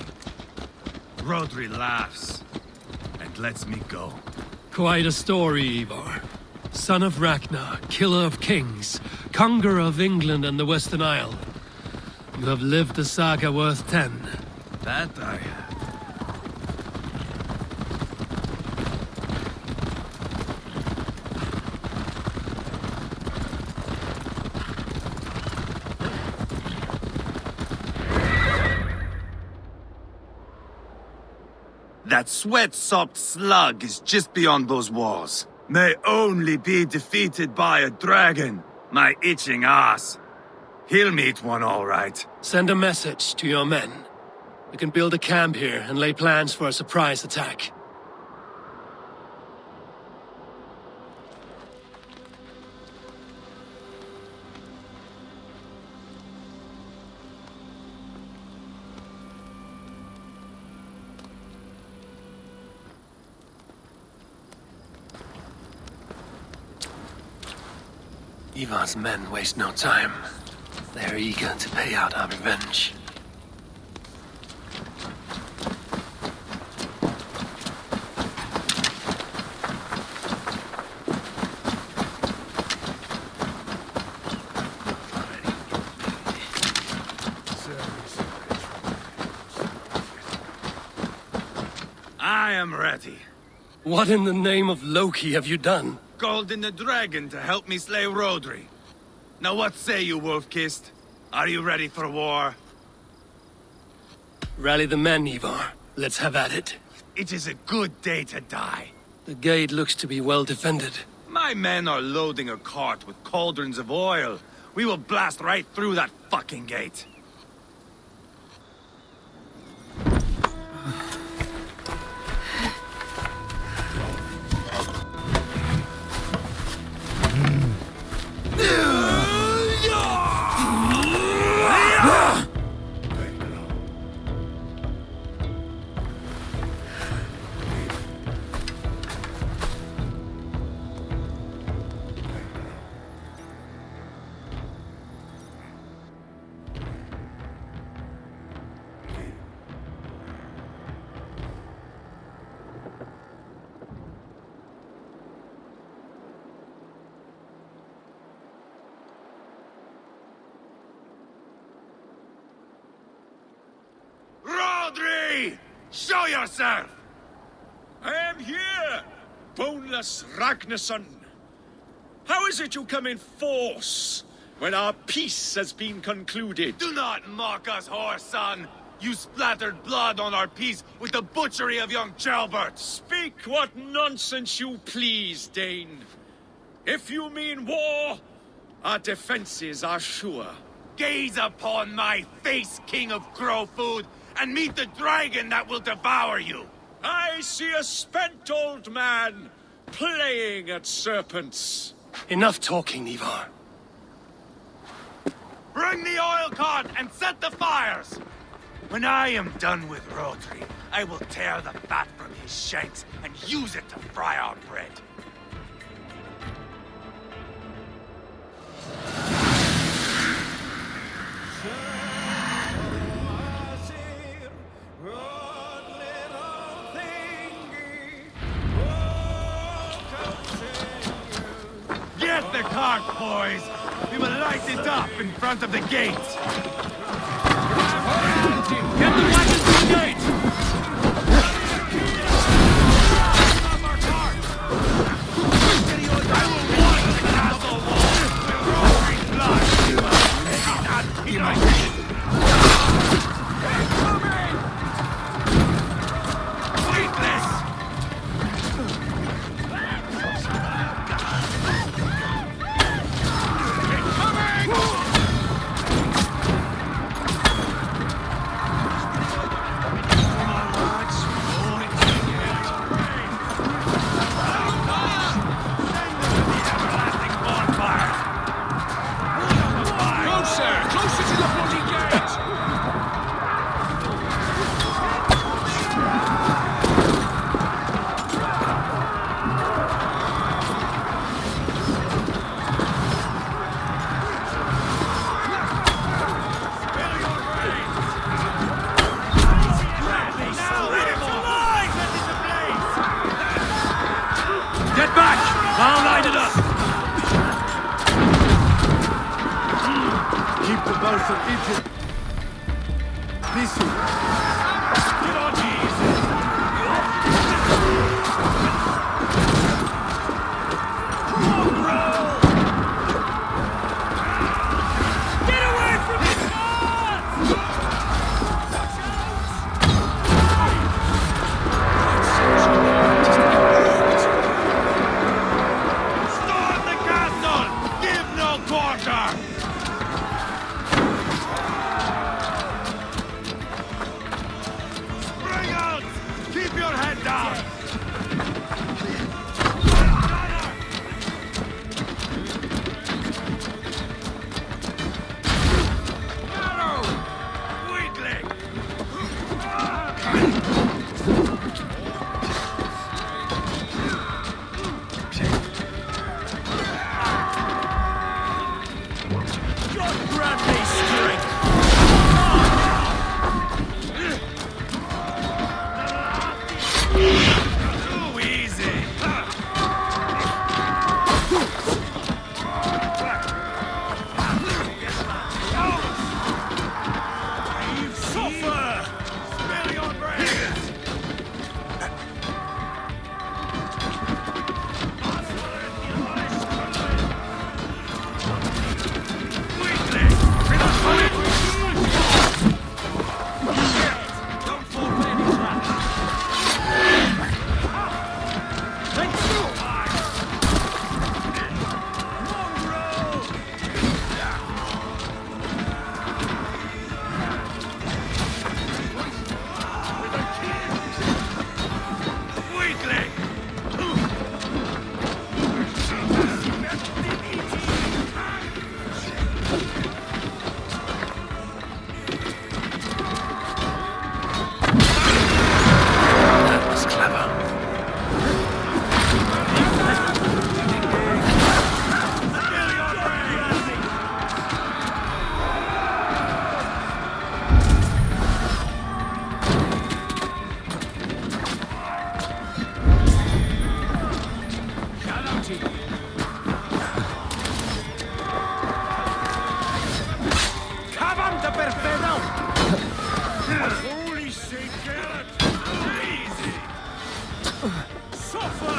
Rhodri laughs and lets me go. Quite a story, Eivor. Son of Ragnar, killer of kings, conqueror of England and the Western Isle. You have lived a saga worth 10. That I have. That sweat-soaked slug is just beyond those walls. May only be defeated by a dragon, my itching ass. He'll meet one all right. Send a message to your men. We can build a camp here and lay plans for a surprise attack. Ivar's men waste no time. They're eager to pay out our revenge. I am ready. What in the name of Loki have you done? Called in the dragon to help me slay Rhodri. Now what say you, Wolf-Kissed? Are you ready for war? Rally the men, Eivor. Let's have at it. It is a good day to die. The gate looks to be well defended. My men are loading a cart with cauldrons of oil. We will blast right through that fucking gate. Rhodri! Show yourself! I am here, Boneless Ragnarsson. How is it you come in force when our peace has been concluded? Do not mock us, whoreson! You splattered blood on our peace with the butchery of young Ceolbert! Speak what nonsense you please, Dane. If you mean war, our defenses are sure. Gaze upon my face, King of Crow Food, and meet the dragon that will devour you! I see a spent old man playing at serpents. Enough talking, Eivor. Bring the oil cart and set the fires! When I am done with Rhodri, I will tear the fat from his shanks and use it to fry our bread. cart, boys! We will light it up in front of the gate! Get the wagons to the gate! I will watch the castle wall with Rhodri's blood! Weightless! Get back! I'll light it up! Keep the bow from Egypt busy. Get on Get away from the guns! Storm the castle! Give no quarter! Spring out! Keep your head down! Arrow! Weakling! God grant me strength! Too easy! Suffer! Spill your brains! Weakling! Don't fall for any trap! Thank you! Weakling! That was clever. Cavanta per Fedel! Holy Saint Garrett! Easy! Suffer!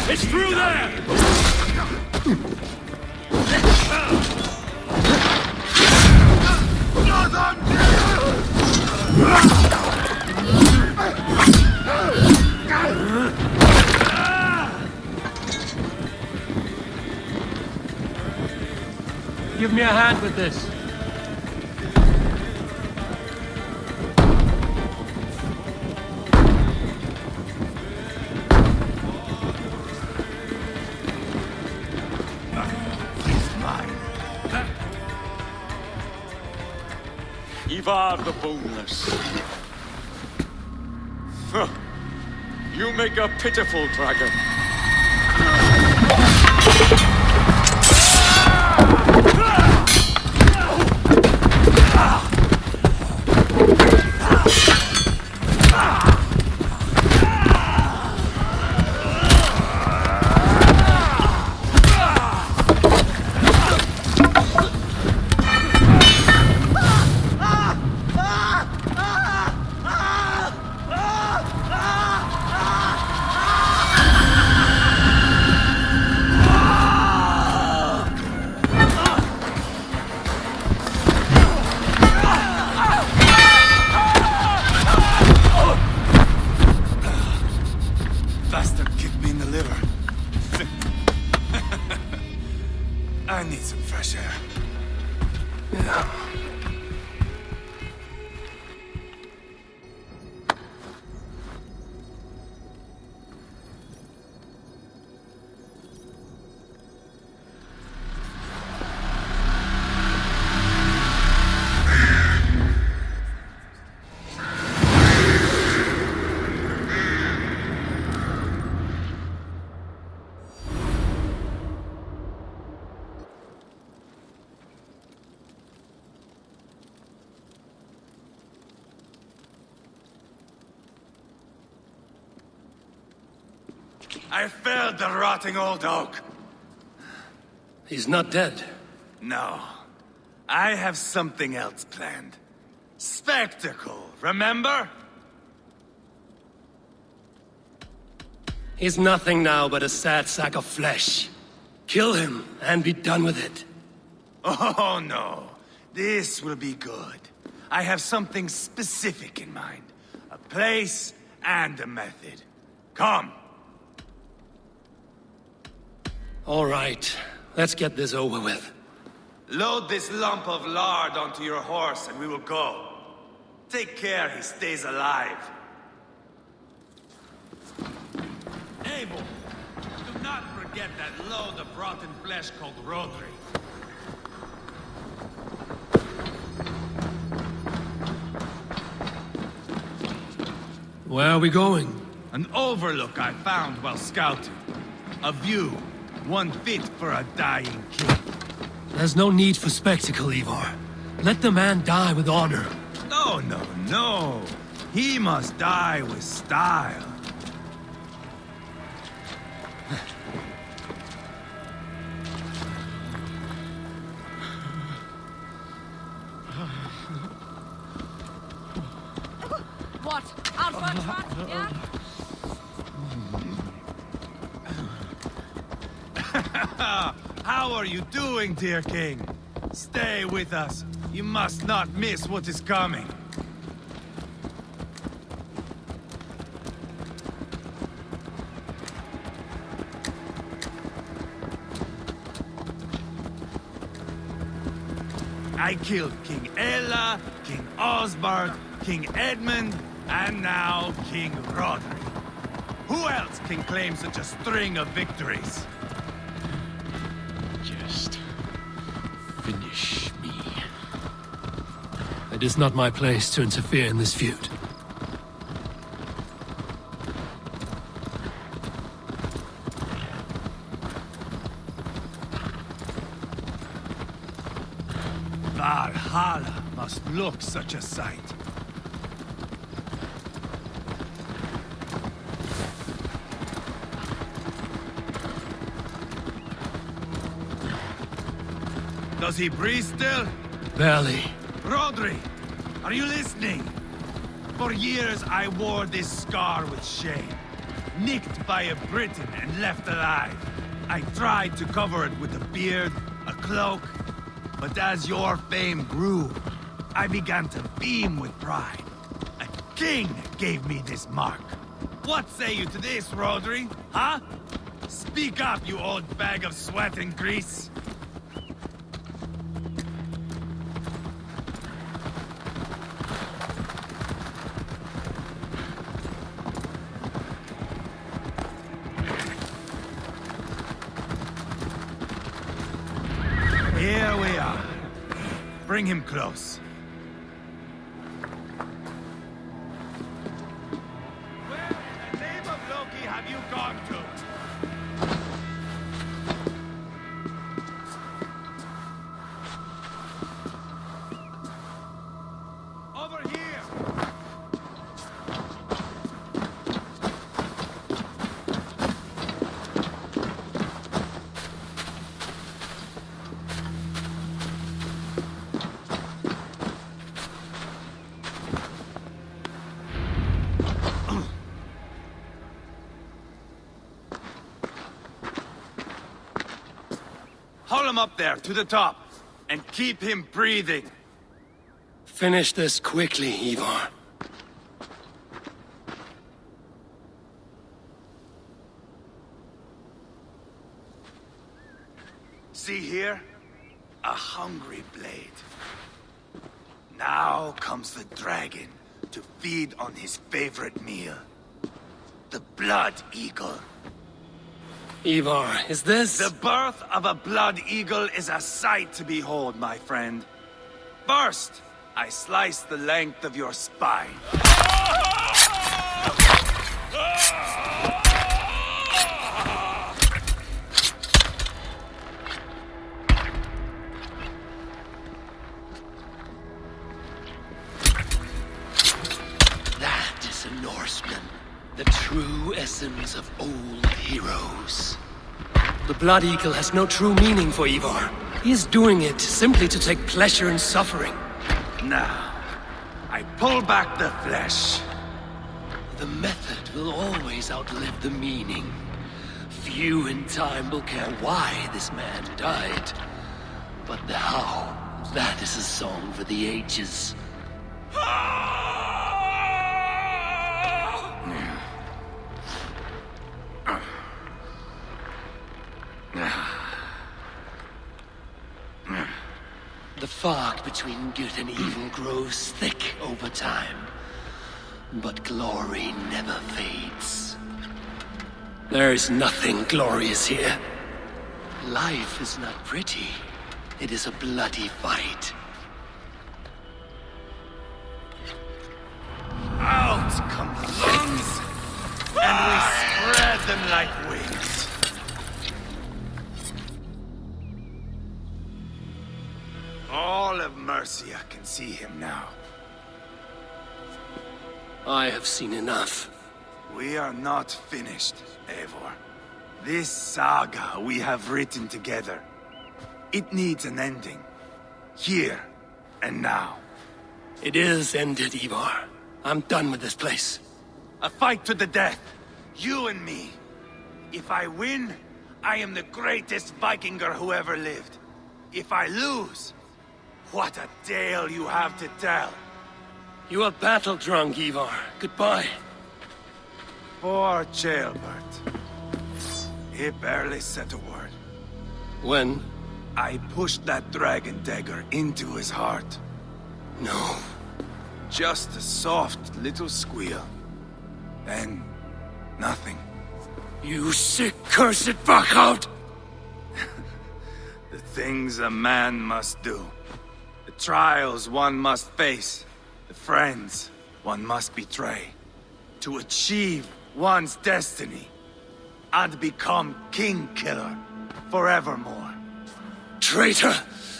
It's through there! give me a hand with this. Ivaar the Boneless. Huh. You make a pitiful dragon. I need some fresh air. Yeah. I felled the rotting old oak. He's not dead. No. I have something else planned. Spectacle, remember? He's nothing now but a sad sack of flesh. Kill him and be done with it. Oh no. This will be good. I have something specific in mind. A place and a method. Come. All right, let's get this over with. Load this lump of lard onto your horse and we will go. Take care he stays alive. Eivor, do not forget that load of rotten flesh called Rhodri. Where are we going? An overlook I found while scouting. A view, one fit for a dying king. There's no need for spectacle, Eivor. Let the man die with honor. No, no, no. He must die with style. What? Alfred, yeah? How are you doing, dear king? Stay with us. You must not miss what is coming. I killed King Ella, King Osbert, King Edmund, and now King Rhodri. Who else can claim such a string of victories? Just finish me. It is not my place to interfere in this feud. Valhalla must look such a sight. Does he breathe still? Barely. Rhodri, are you listening? For years I wore this scar with shame. Nicked by a Briton and left alive. I tried to cover it with a beard, a cloak, but as your fame grew, I began to beam with pride. A king gave me this mark. What say you to this, Rhodri? Huh? Speak up, you old bag of sweat and grease. Here we are. Bring him close. Where in the name of Loki have you gone to? Over here! Haul him up there, to the top, and keep him breathing. Finish this quickly, Eivor. See here? A hungry blade. Now comes the dragon to feed on his favorite meal. The blood eagle. Ivar, is this... The birth of a blood eagle is a sight to behold, my friend. First, I slice the length of your spine. That is a Norseman. The true essence of old heroes. The Blood Eagle has no true meaning for Ivar. He is doing it simply to take pleasure in suffering. Now, I pull back the flesh. The method will always outlive the meaning. Few in time will care why this man died. But the how, that is a song for the ages. The fog between good and evil grows thick over time. But glory never fades. There is nothing glorious here. Life is not pretty. It is a bloody fight. Out come the lungs, and we spread them like wings. All of Mercia can see him now. I have seen enough. We are not finished, Eivor. This saga we have written together, it needs an ending. Here and now. It is ended, Ivar. I'm done with this place. A fight to the death. You and me. If I win, I am the greatest Vikinger who ever lived. If I lose, what a tale you have to tell. You are battle-drunk, Ivar. Goodbye. Poor Ceolbert. He barely said a word. When? I pushed that dragon dagger into his heart. No. Just a soft little squeal. Then, nothing. You sick, cursed fuck-out! The things a man must do. The trials one must face. The friends one must betray. To achieve one's destiny. And become king killer forevermore. Traitor!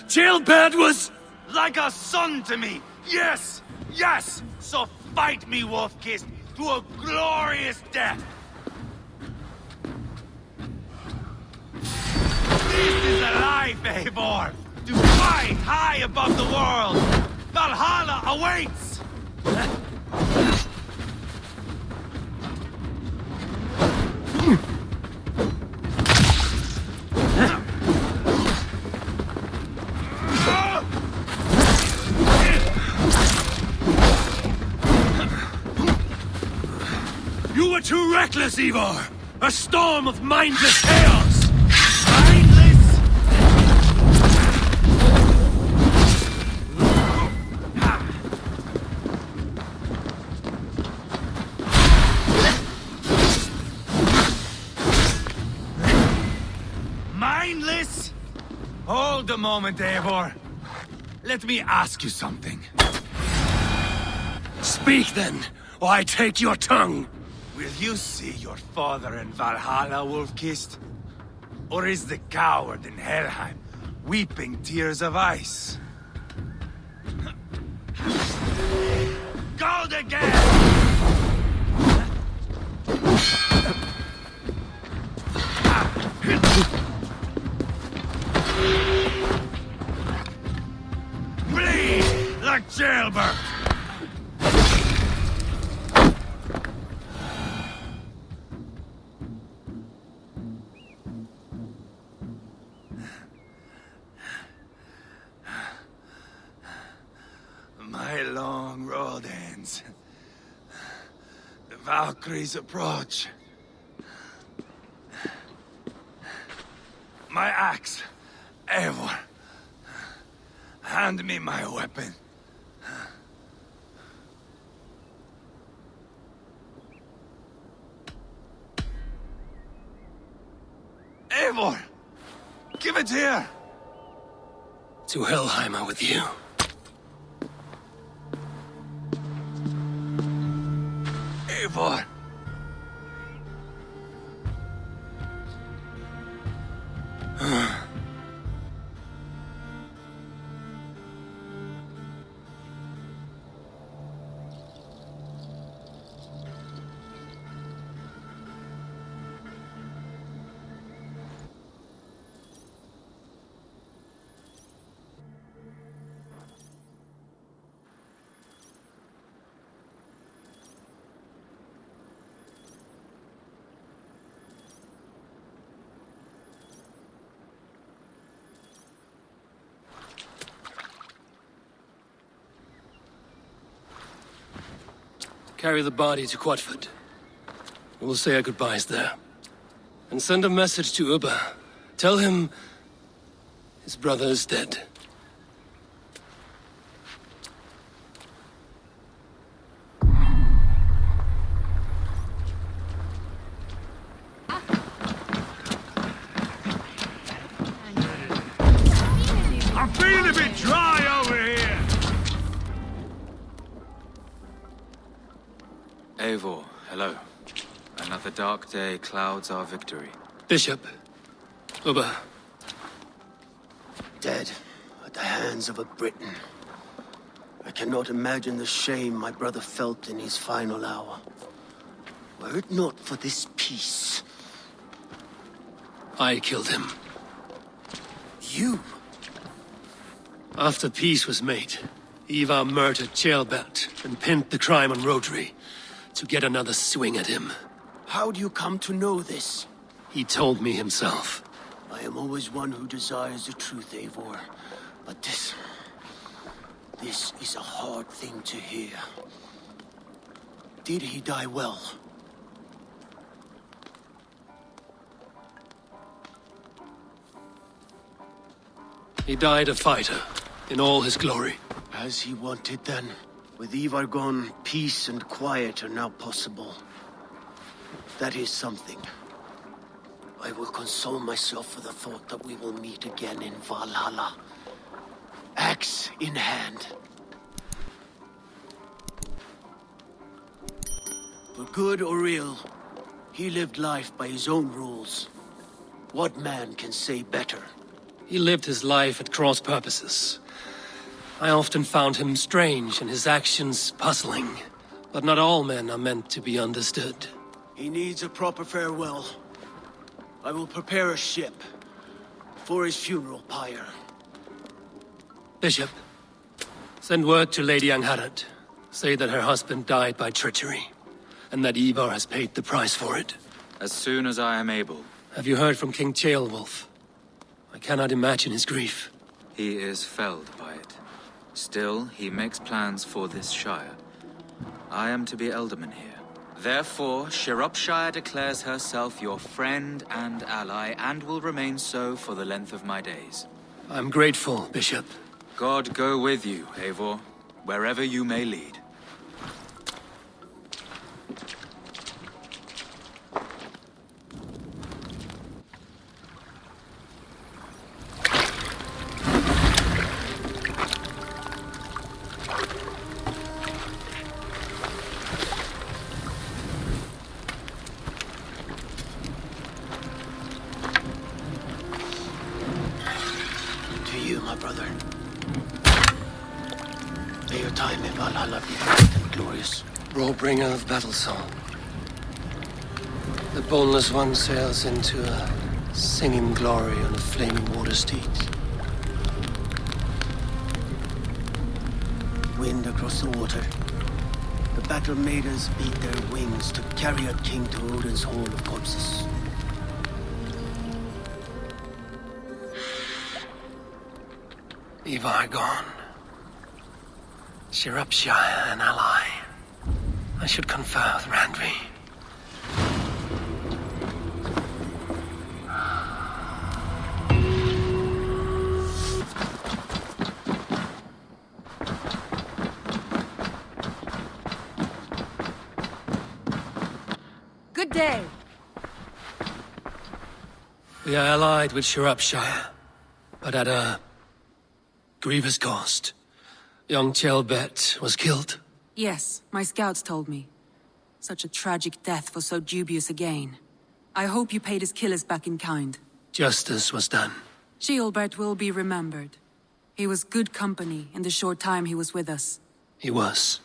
Ceolbert was... Like a son to me! Yes! Yes! So fight me, Wolf-Kissed, to a glorious death! This is a life, Eivor! To fight high above the world! Valhalla awaits! You were too reckless, Eivor! A storm of mindless chaos! Mindless! Mindless? Hold a moment, Eivor. Let me ask you something. Speak then, or I take your tongue! Will you see your father in Valhalla, Wolf-Kissed? Or is the coward in Helheim weeping tears of ice? Gold again! Bleed like Ceolbert! My long road ends. The Valkyries approach. My axe, Eivor. Hand me my weapon. Eivor! Give it here! To Helheim with you. Eivor! Carry the body to Quatford. We'll say our goodbyes there. And send a message to Ubba. Tell him his brother is dead. I'm feeling a bit dry over here! Eivor, hello. Another dark day clouds our victory. Bishop. Ubba. Dead at the hands of a Briton. I cannot imagine the shame my brother felt in his final hour. Were it not for this peace. I killed him. You? After peace was made, Ivaar murdered Ceolbert and pinned the crime on Rhodri to get another swing at him. How do you come to know this? He told me himself. I am always one who desires the truth, Eivor. But this is a hard thing to hear. Did he die well? He died a fighter, in all his glory. As he wanted then. With Ivar gone, peace and quiet are now possible. That is something. I will console myself for the thought that we will meet again in Valhalla. Axe in hand. For good or ill, he lived life by his own rules. What man can say better? He lived his life at cross purposes. I often found him strange and his actions puzzling. But not all men are meant to be understood. He needs a proper farewell. I will prepare a ship for his funeral pyre. Bishop, send word to Lady Angharad. Say that her husband died by treachery, and that Ivar has paid the price for it. As soon as I am able. Have you heard from King Ceolwulf? I cannot imagine his grief. He is felled by it. Still, he makes plans for this shire. I am to be Elderman here. Therefore, Sciropescire declares herself your friend and ally, and will remain so for the length of my days. I'm grateful, Bishop. God go with you, Eivor, wherever you may lead. glorious. Warbringer of battle song. The boneless one sails into a singing glory on a flaming water steed. Wind across the water. The battle maidens beat their wings to carry a king to Odin's hall of corpses. Ivar gone. Sciropescire an ally. I should confer with Randvi. Good day. We are allied with Sciropescire, but at a grievous cost. Young Ceolbert was killed. Yes, my scouts told me. Such a tragic death for so dubious a gain. I hope you paid his killers back in kind. Justice was done. Ceolbert will be remembered. He was good company in the short time he was with us. He was.